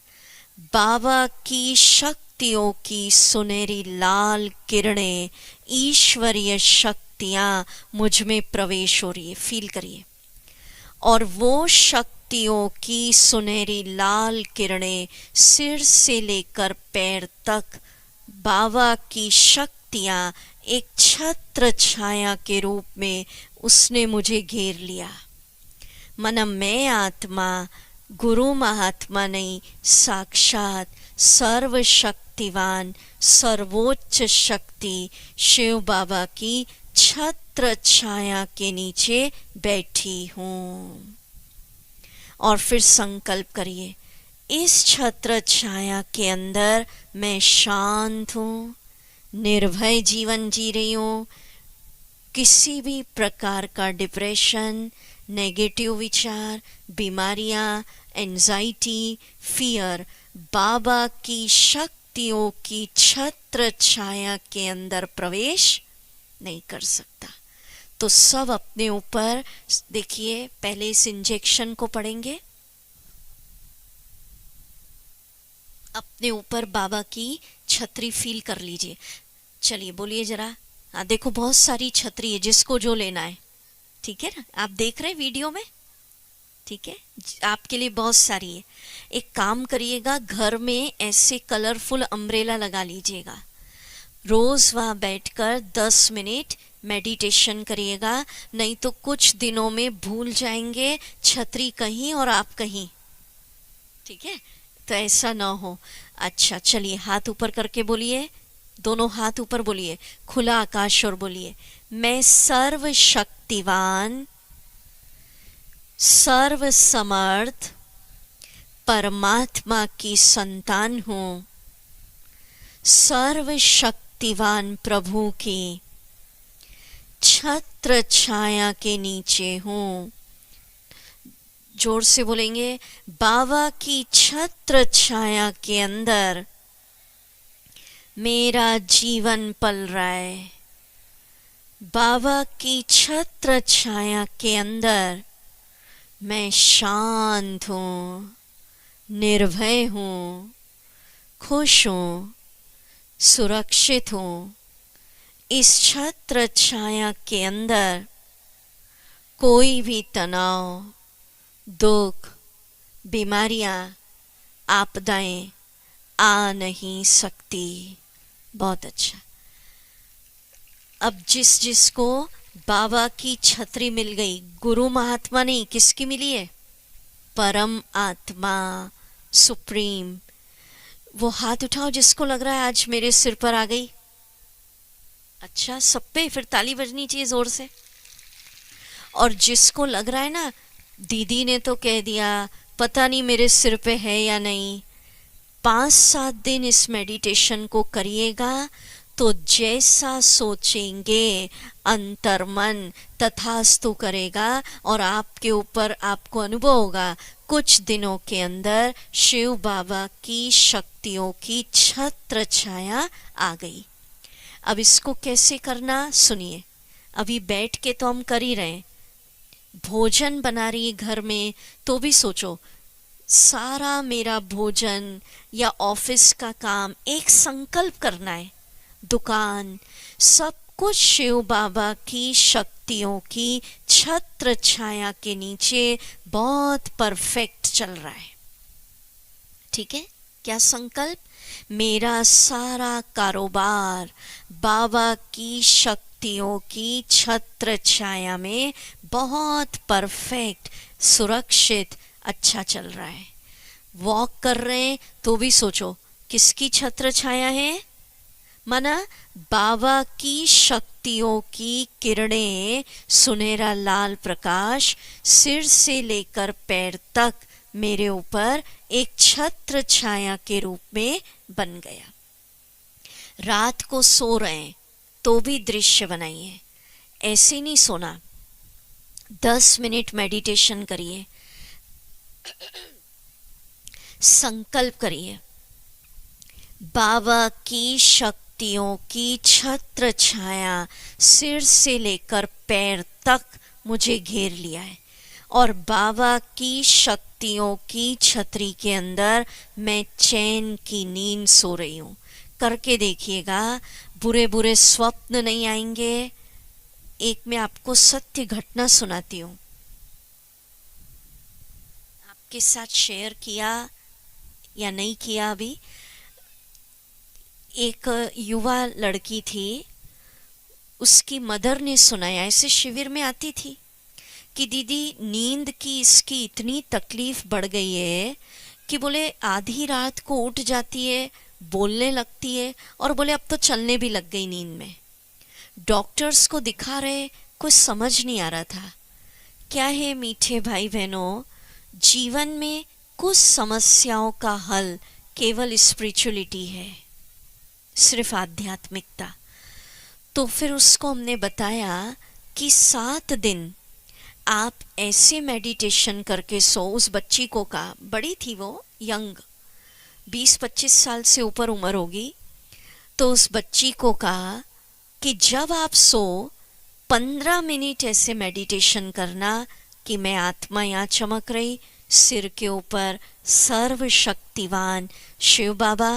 बाबा की शक्तियों की सुनहरी लाल किरणें, ईश्वरीय शक्तियाँ मुझ में प्रवेश हो रही है, फील करिए। और वो शक्तियों की सुनहरी लाल किरणें सिर से लेकर पैर तक, बाबा की शक्तियाँ एक छत्र छाया के रूप में उसने मुझे घेर लिया। मन मैं आत्मा गुरु महात्मा नहीं, साक्षात सर्वशक्तिवान सर्वोच्च शक्ति शिव बाबा की छत्र छाया के नीचे बैठी हूँ। और फिर संकल्प करिए, इस छत्र छाया के अंदर मैं शांत हूँ, निर्भय जीवन जी रही हूँ। किसी भी प्रकार का डिप्रेशन, नेगेटिव विचार, बीमारियाँ, एंजाइटी, फियर बाबा की शक्तियों की छत्र छाया के अंदर प्रवेश नहीं कर सकता। तो सब अपने ऊपर देखिए, पहले इस इंजेक्शन को पढ़ेंगे, अपने ऊपर बाबा की छतरी फील कर लीजिए। चलिए बोलिए जरा। हाँ देखो, बहुत सारी छतरी है, जिसको जो लेना है, ठीक है ना? आप देख रहे हैं वीडियो में, ठीक है, आपके लिए बहुत सारी है। एक काम करिएगा, घर में ऐसे कलरफुल अम्ब्रेला लगा लीजिएगा, रोज वहाँ बैठकर 10 मिनट मेडिटेशन करिएगा, नहीं तो कुछ दिनों में भूल जाएंगे, छतरी कहीं और आप कहीं, ठीक है? तो ऐसा ना हो। अच्छा चलिए, हाथ ऊपर करके बोलिए, दोनों हाथ ऊपर बोलिए, खुला आकाश और बोलिए, मैं सर्वशक्तिवान सर्वसमर्थ परमात्मा की संतान हूँ, सर्वशक्तिवान प्रभु की छत्र छाया के नीचे हूँ। जोर से बोलेंगे, बाबा की छत्र छाया के अंदर मेरा जीवन पल रहा है। बाबा की छत्र छाया के अंदर मैं शांत हूँ, निर्भय हूँ, खुश हूँ, सुरक्षित हूँ। इस छत्र छाया के अंदर कोई भी तनाव, दुख, बीमारियां, आपदाएं आ नहीं सकती। बहुत अच्छा। अब जिस जिसको बाबा की छतरी मिल गई, गुरु महात्मा नहीं, किसकी मिली है? परम आत्मा, सुप्रीम। वो हाथ उठाओ जिसको लग रहा है आज मेरे सिर पर आ गई। अच्छा, सब पे फिर ताली बजनी चाहिए जोर से। और जिसको लग रहा है ना, दीदी ने तो कह दिया, पता नहीं मेरे सिर पे है या नहीं, 5-7 दिन इस मेडिटेशन को करिएगा तो जैसा सोचेंगे अंतर्मन तथास्तु करेगा और आपके ऊपर आपको अनुभव होगा, कुछ दिनों के अंदर शिव बाबा की शक्तियों की छत्र छाया आ गई। अब इसको कैसे करना सुनिए। अभी बैठ के तो हम कर ही रहे हैं, भोजन बना रही है घर में तो भी सोचो सारा मेरा भोजन या ऑफिस का काम एक संकल्प करना है, दुकान सब कुछ शिव बाबा की शक्तियों की छत्र छाया के नीचे बहुत परफेक्ट चल रहा है। ठीक है, क्या संकल्प? मेरा सारा कारोबार बाबा की शक्तियों की छत्र छाया में बहुत परफेक्ट, सुरक्षित, अच्छा चल रहा है। वॉक कर रहे हैं तो भी सोचो किसकी छत्र छाया है? माना बाबा की शक्तियों की किरणें, सुनहरा लाल प्रकाश सिर से लेकर पैर तक मेरे ऊपर एक छत्र छाया के रूप में बन गया। रात को सो रहे हैं तो भी दृश्य बनाइए, ऐसे नहीं सोना। 10 मिनट मेडिटेशन करिए, संकल्प करिए बाबा की शक्तियों की छत्र छाया सिर से लेकर पैर तक मुझे घेर लिया है और बाबा की शक्तियों की छतरी के अंदर मैं चैन की नींद सो रही हूँ। करके देखिएगा, बुरे बुरे स्वप्न नहीं आएंगे। एक मैं आपको सत्य घटना सुनाती हूँ, आपके साथ शेयर किया या नहीं किया अभी। एक युवा लड़की थी, उसकी मदर ने सुनाया, ऐसे शिविर में आती थी कि दीदी नींद की इसकी इतनी तकलीफ बढ़ गई है कि बोले आधी रात को उठ जाती है, बोलने लगती है और बोले अब तो चलने भी लग गई नींद में। डॉक्टर्स को दिखा रहे, कुछ समझ नहीं आ रहा था। क्या है मीठे भाई बहनों, जीवन में कुछ समस्याओं का हल केवल स्पिरिचुअलिटी है, सिर्फ आध्यात्मिकता। तो फिर उसको हमने बताया कि 7 दिन आप ऐसे मेडिटेशन करके सो। उस बच्ची को कहा, बड़ी थी वो, यंग, 20-25 साल से ऊपर उम्र होगी। तो उस बच्ची को कहा कि जब आप सो 15 मिनट ऐसे मेडिटेशन करना कि मैं आत्मा यहाँ चमक रही, सिर के ऊपर सर्वशक्तिवान शिव बाबा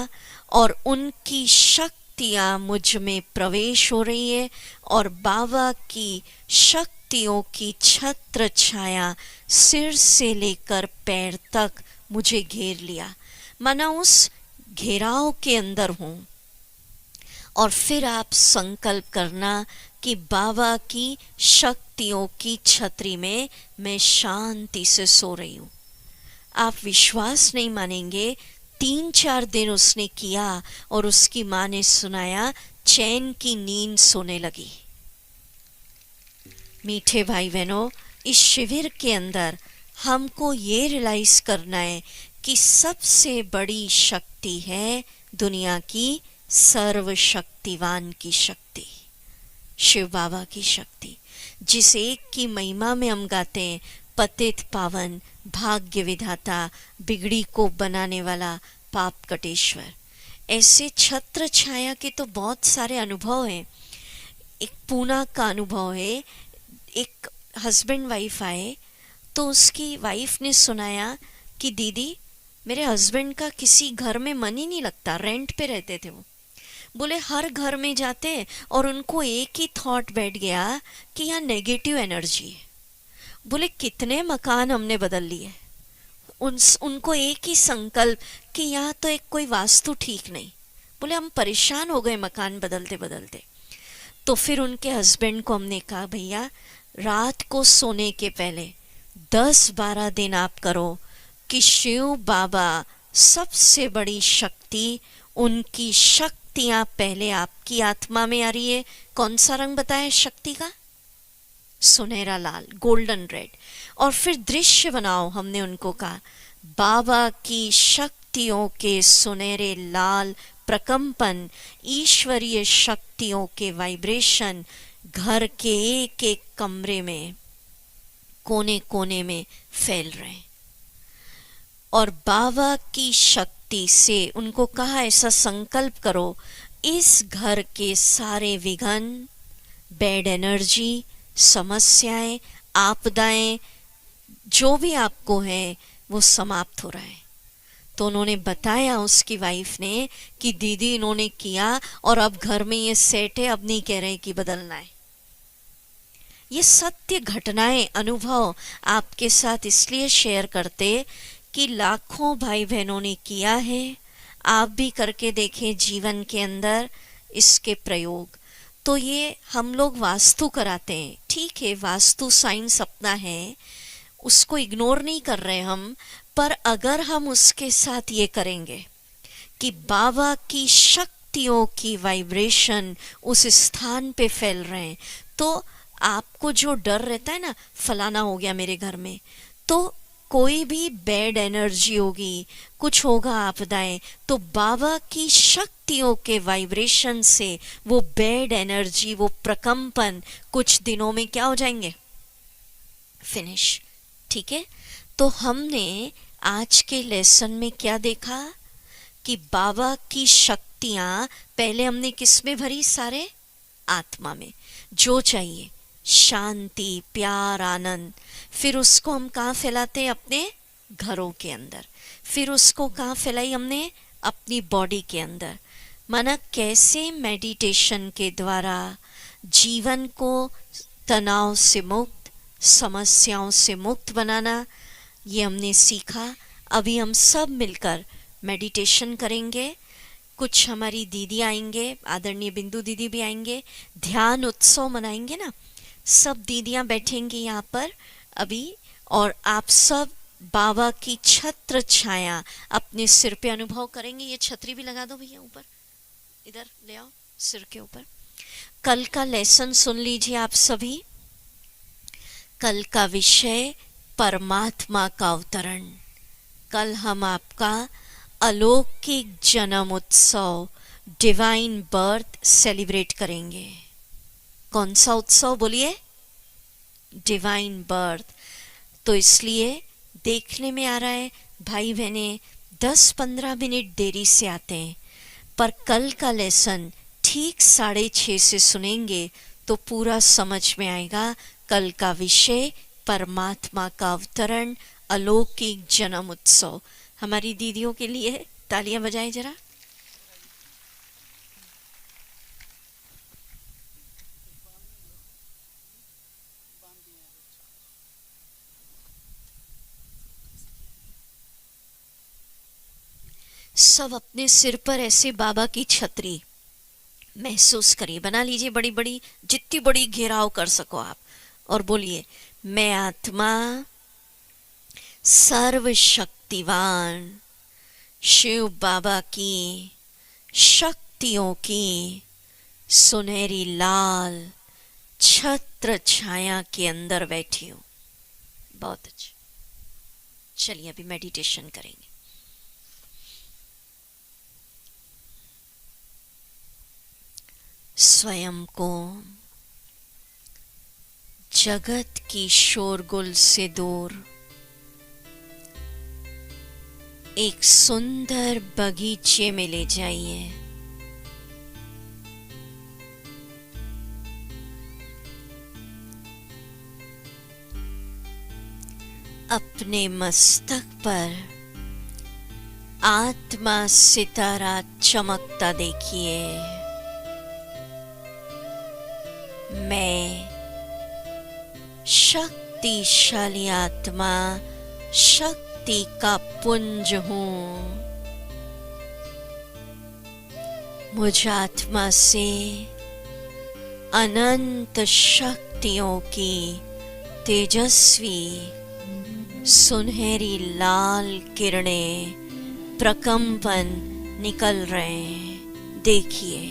और उनकी शक्तियाँ मुझ में प्रवेश हो रही है और बाबा की शक्तियों की छत्र छाया सिर से लेकर पैर तक मुझे घेर लिया, माना उस घेराव के अंदर हूँ। और फिर आप संकल्प करना कि बाबा की शक्तियों की छतरी में मैं शांति से सो रही हूँ। आप विश्वास नहीं मानेंगे, 3-4 दिन उसने किया और उसकी माँ ने सुनाया, चैन की नींद सोने लगी। मीठे भाई बहनों, इस शिविर के अंदर हमको ये रियलाइज करना है कि सबसे बड़ी शक्ति है दुनिया की सर्वशक्तिवान की शक्ति, शिव बाबा की शक्ति, जिस एक की महिमा में हम गाते हैं, पतित पावन, भाग्य विधाता, बिगड़ी को बनाने वाला, पाप कटेश्वर। ऐसे छत्र छाया के तो बहुत सारे अनुभव हैं। एक पूना का अनुभव है, एक हस्बैंड वाइफ आए तो उसकी वाइफ ने सुनाया कि दीदी मेरे हस्बैंड का किसी घर में मन ही नहीं लगता, रेंट पे रहते थे वो। बोले हर घर में जाते और उनको एक ही थॉट बैठ गया कि यहाँ नेगेटिव एनर्जी है। बोले कितने मकान हमने बदल लिए, उनको एक ही संकल्प कि यहाँ तो एक कोई वास्तु ठीक नहीं। बोले हम परेशान हो गए मकान बदलते बदलते। तो फिर उनके हस्बैंड को हमने कहा, भैया रात को सोने के पहले 10-12 दिन आप करो कि शिव बाबा सबसे बड़ी शक्ति, उनकी शक्तियां पहले आपकी आत्मा में आ रही है। कौन सा रंग बताया शक्ति का? सुनहरा लाल, गोल्डन रेड। और फिर दृश्य बनाओ, हमने उनको कहा बाबा की शक्तियों के सुनहरे लाल प्रकंपन, ईश्वरीय शक्तियों के वाइब्रेशन घर के एक एक कमरे में, कोने कोने में फैल रहे हैं। और बाबा की शक्ति से उनको कहा ऐसा संकल्प करो, इस घर के सारे विघ्न, बैड एनर्जी, समस्याएं आपदाएं जो भी आपको हैं वो समाप्त हो रहा है। तो उन्होंने बताया उसकी वाइफ ने कि दीदी इन्होंने किया और अब घर में ये सेट है, अब नहीं कह रहे कि बदलना है। ये सत्य घटनाएं, अनुभव आपके साथ इसलिए शेयर करते कि लाखों भाई बहनों ने किया है, आप भी करके देखें जीवन के अंदर इसके प्रयोग। तो ये हम लोग वास्तु कराते हैं, ठीक है, वास्तु साइंस अपना है, उसको इग्नोर नहीं कर रहे हम, पर अगर हम उसके साथ ये करेंगे कि बाबा की शक्तियों की वाइब्रेशन उस स्थान पे फैल रहे हैं, तो आपको जो डर रहता है ना, फलाना हो गया मेरे घर में, तो कोई भी बैड एनर्जी होगी, कुछ होगा आपदाएं, तो बाबा की शक्तियों के वाइब्रेशन से वो बैड एनर्जी, वो प्रकंपन कुछ दिनों में क्या हो जाएंगे, फिनिश। ठीक है, तो हमने आज के लेसन में क्या देखा कि बाबा की शक्तियां पहले हमने किस में भरी, सारे आत्मा में, जो चाहिए शांति, प्यार, आनंद। फिर उसको हम कहाँ फैलाते हैं, अपने घरों के अंदर। फिर उसको कहाँ फैलाई हमने, अपनी बॉडी के अंदर। माना कैसे मेडिटेशन के द्वारा जीवन को तनाव से मुक्त, समस्याओं से मुक्त बनाना, ये हमने सीखा। अभी हम सब मिलकर मेडिटेशन करेंगे। कुछ हमारी दीदी आएंगे, आदरणीय बिंदु दीदी भी आएंगे, ध्यान उत्सव मनाएंगे ना, सब दीदियां बैठेंगी यहाँ पर अभी, और आप सब बाबा की छत्र छाया अपने सिर पे अनुभव करेंगे। ये छतरी भी लगा दो भैया, ऊपर इधर ले आओ, सिर के ऊपर। कल का लेसन सुन लीजिए आप सभी। कल का विषय परमात्मा का अवतरण। कल हम आपका अलौकिक जन्म उत्सव, डिवाइन बर्थ सेलिब्रेट करेंगे। कौन सा उत्सव बोलिए, डिवाइन बर्थ। तो इसलिए देखने में आ रहा है भाई बहने 10-15 मिनट देरी से आते हैं, पर कल का लेसन ठीक 6:30 से सुनेंगे तो पूरा समझ में आएगा। कल का विषय परमात्मा का अवतरण, अलौकिक जन्म उत्सव। हमारी दीदियों के लिए तालियां बजाएं जरा। सब अपने सिर पर ऐसे बाबा की छतरी महसूस करिए, बना लीजिए बड़ी बड़ी, जितनी बड़ी घेराव कर सको आप, और बोलिए, मैं आत्मा सर्वशक्तिवान शिव बाबा की शक्तियों की सुनहरी लाल छत्र छाया के अंदर बैठी हूं। बहुत अच्छा, चलिए अभी मेडिटेशन करेंगे। स्वयं को जगत की शोरगुल से दूर एक सुंदर बगीचे में ले जाइए। अपने मस्तक पर आत्मा सितारा चमकता देखिए। मैं शक्तिशाली आत्मा, शक्ति का पुंज हूं। मुझ आत्मा से अनंत शक्तियों की तेजस्वी सुनहरी लाल किरणें, प्रकंपन निकल रहे हैं। देखिए,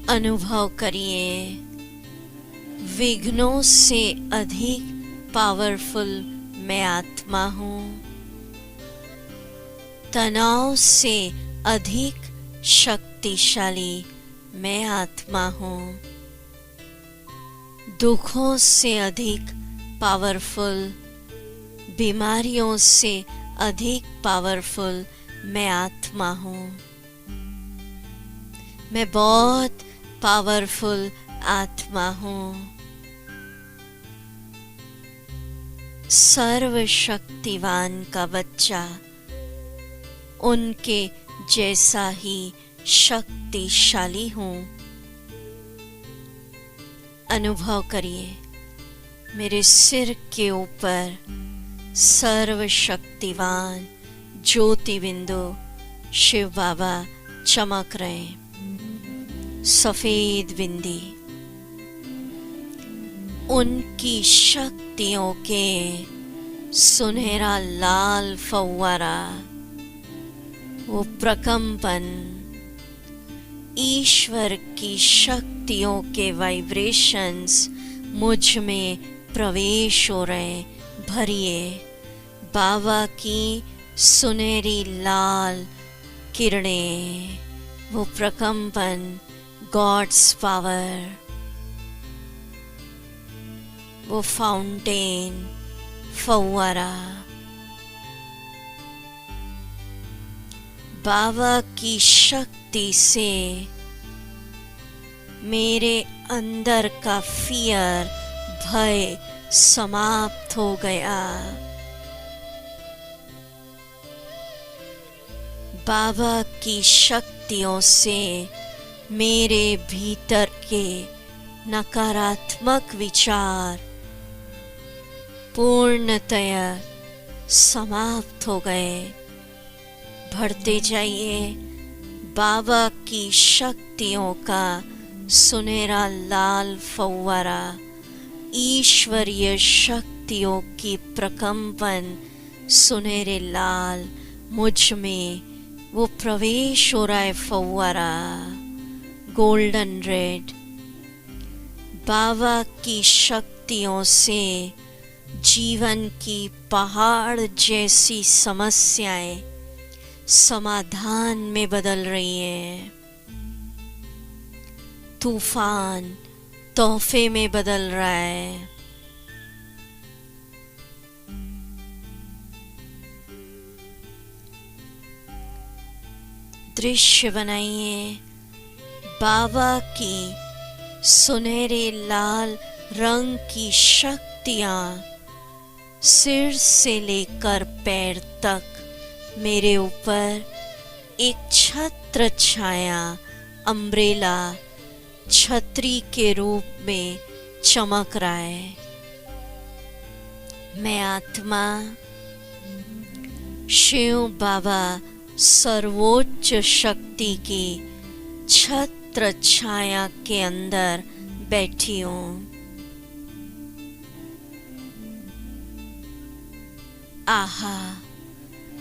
अनुभव करिए, विघ्नों से अधिक पावरफुल मैं आत्मा हूं। तनाव से अधिक शक्तिशाली मैं आत्मा हूं। दुखों से अधिक पावरफुल, बीमारियों से अधिक पावरफुल मैं आत्मा हूं। मैं बहुत पावरफुल आत्मा हूँ, सर्वशक्तिवान का बच्चा, उनके जैसा ही शक्तिशाली हूँ। अनुभव करिए, मेरे सिर के ऊपर सर्वशक्तिवान ज्योति बिंदु शिव बाबा चमक रहे, सफेद बिंदी, उनकी शक्तियों के सुनहरा लाल फव्वारा, वो प्रकंपन, ईश्वर की शक्तियों के वाइब्रेशंस मुझ में प्रवेश हो रहे। भरिए बाबा की सुनहरी लाल किरणें, वो प्रकंपन, गॉड्स पावर, वो फाउंटेन, फव्वारा, बाबा की शक्ति से मेरे अंदर का फियर, भय समाप्त हो गया। बाबा की शक्तियों से मेरे भीतर के नकारात्मक विचार पूर्णतया समाप्त हो गए। बढ़ते जाइए, बाबा की शक्तियों का सुनहरा लाल फव्वारा, ईश्वरीय शक्तियों की प्रकंपन, सुनहरे लाल, मुझ में वो प्रवेश हो रहा है फव्वारा, गोल्डन रेड। बाबा की शक्तियों से जीवन की पहाड़ जैसी समस्याएं समाधान में बदल रही हैं, तूफान तोहफे में बदल रहा है। दृश्य बनाइए, बाबा की सुनहरे लाल रंग की शक्तियां सिर से लेकर पैर तक मेरे ऊपर एक छत्र छाया, अम्ब्रेला, छतरी के रूप में चमक रहा है। मैं आत्मा शिव बाबा सर्वोच्च शक्ति की छत्र छाया के अंदर बैठी हूँ। आहा,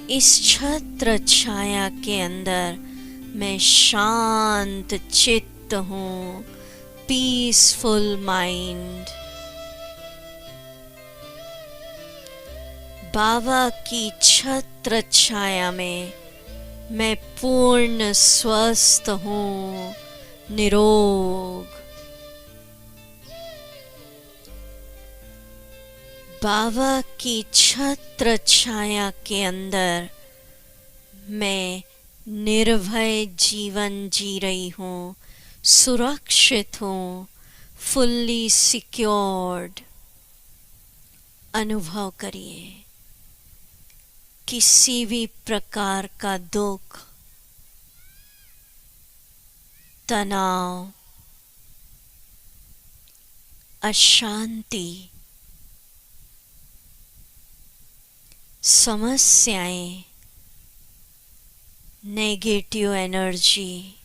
इस छत्र छाया के अंदर मैं शांत चित्त हूँ, पीसफुल माइंड। बाबा की छत्र छाया में मैं पूर्ण स्वस्थ हूँ, निरोग। बाबा की छत्र छाया के अंदर मैं निर्भय जीवन जी रही हूँ, सुरक्षित हूँ, फुल्ली सिक्योर्ड। अनुभव करिए, किसी भी प्रकार का दुख, तनाव, अशांति, समस्याएं, नेगेटिव एनर्जी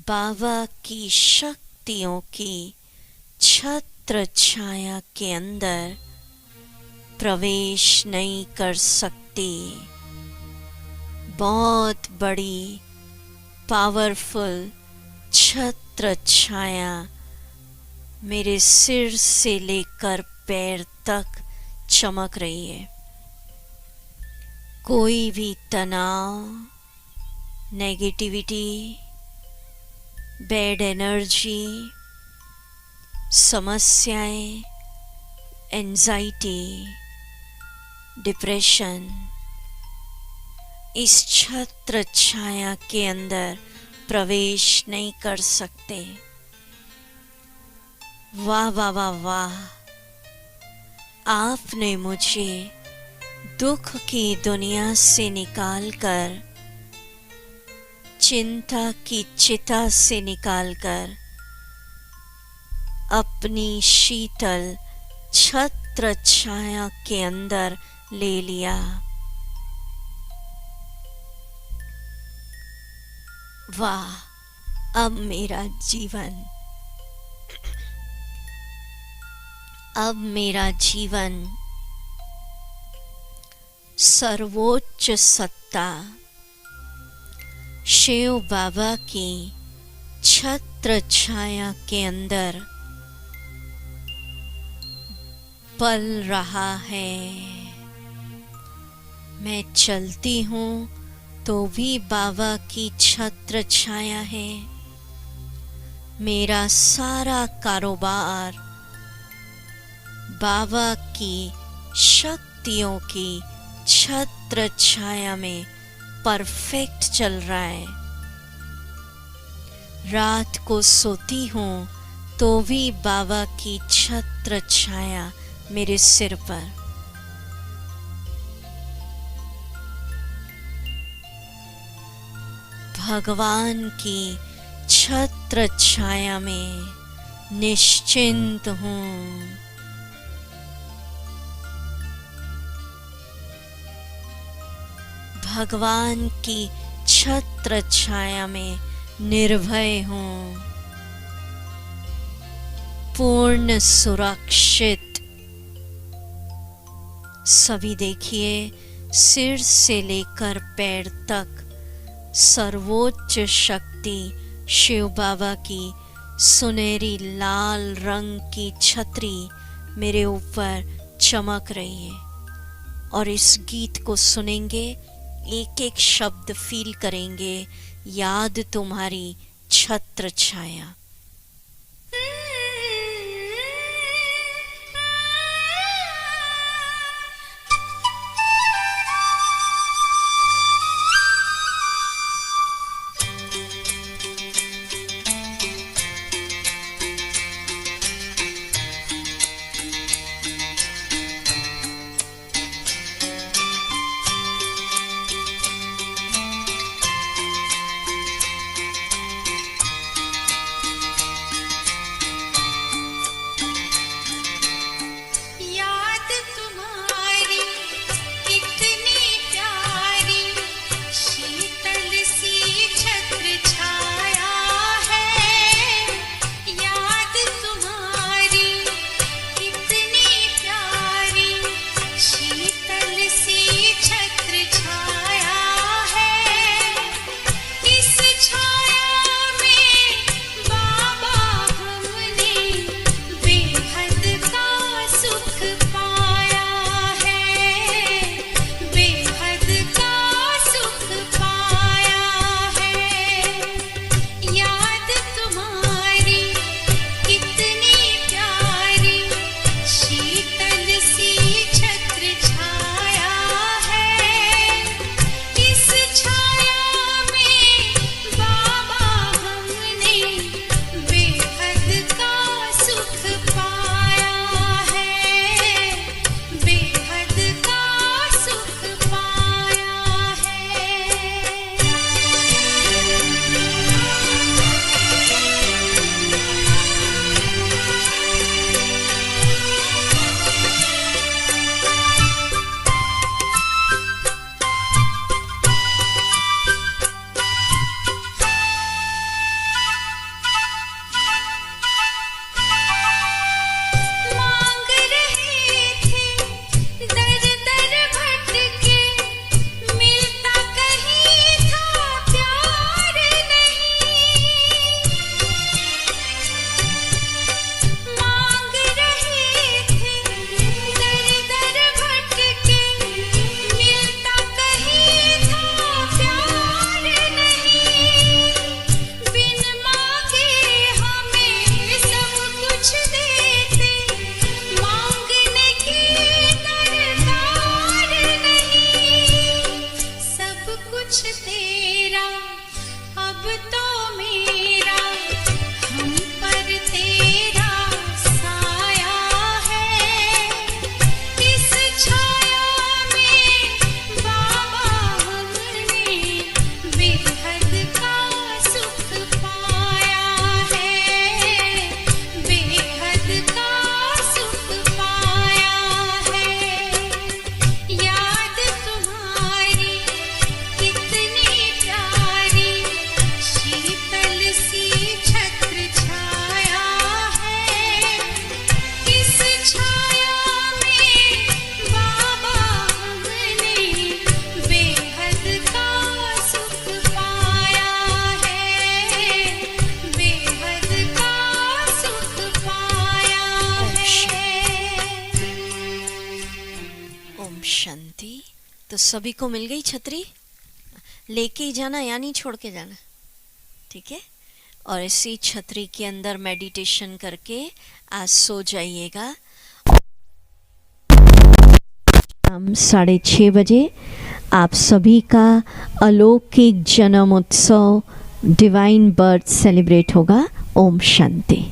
बाबा की शक्तियों की छत्र छाया के अंदर प्रवेश नहीं कर सकती। बहुत बड़ी पावरफुल छत्र छाया मेरे सिर से लेकर पैर तक चमक रही है। कोई भी तनाव, नेगेटिविटी, बैड एनर्जी, समस्याएं, एंजाइटी, डिप्रेशन इस छत्र छाया के अंदर प्रवेश नहीं कर सकते। वाह वाह वाह वाह, आपने मुझे दुख की दुनिया से निकालकर, चिंता की चिता से निकालकर अपनी शीतल छत्र छाया के अंदर ले लिया। वाह, अब मेरा जीवन, अब मेरा जीवन सर्वोच्च सत्ता शिव बाबा की छत्र छाया के अंदर पल रहा है। मैं चलती हूँ तो भी बाबा की छत्र छाया है। मेरा सारा कारोबार बाबा की शक्तियों की छत्र छाया में परफेक्ट चल रहा है। रात को सोती हूँ तो भी बाबा की छत्र छाया मेरे सिर पर। भगवान की छत्र छाया में निश्चिंत हूँ। भगवान की छत्र छाया में निर्भय हूँ, पूर्ण सुरक्षित। सभी देखिए, सिर से लेकर पैर तक सर्वोच्च शक्ति शिव बाबा की सुनहरी लाल रंग की छतरी मेरे ऊपर चमक रही है। और इस गीत को सुनेंगे, एक एक शब्द फील करेंगे, याद तुम्हारी छत्र छाया। तो सभी को मिल गई छतरी, लेके ही जाना या नहीं छोड़ के जाना, ठीक है। और इसी छतरी के अंदर मेडिटेशन करके आज सो जाइएगा। शाम 6:30 बजे आप सभी का अलौकिक जन्म उत्सव डिवाइन बर्थ सेलिब्रेट होगा। ओम शांति।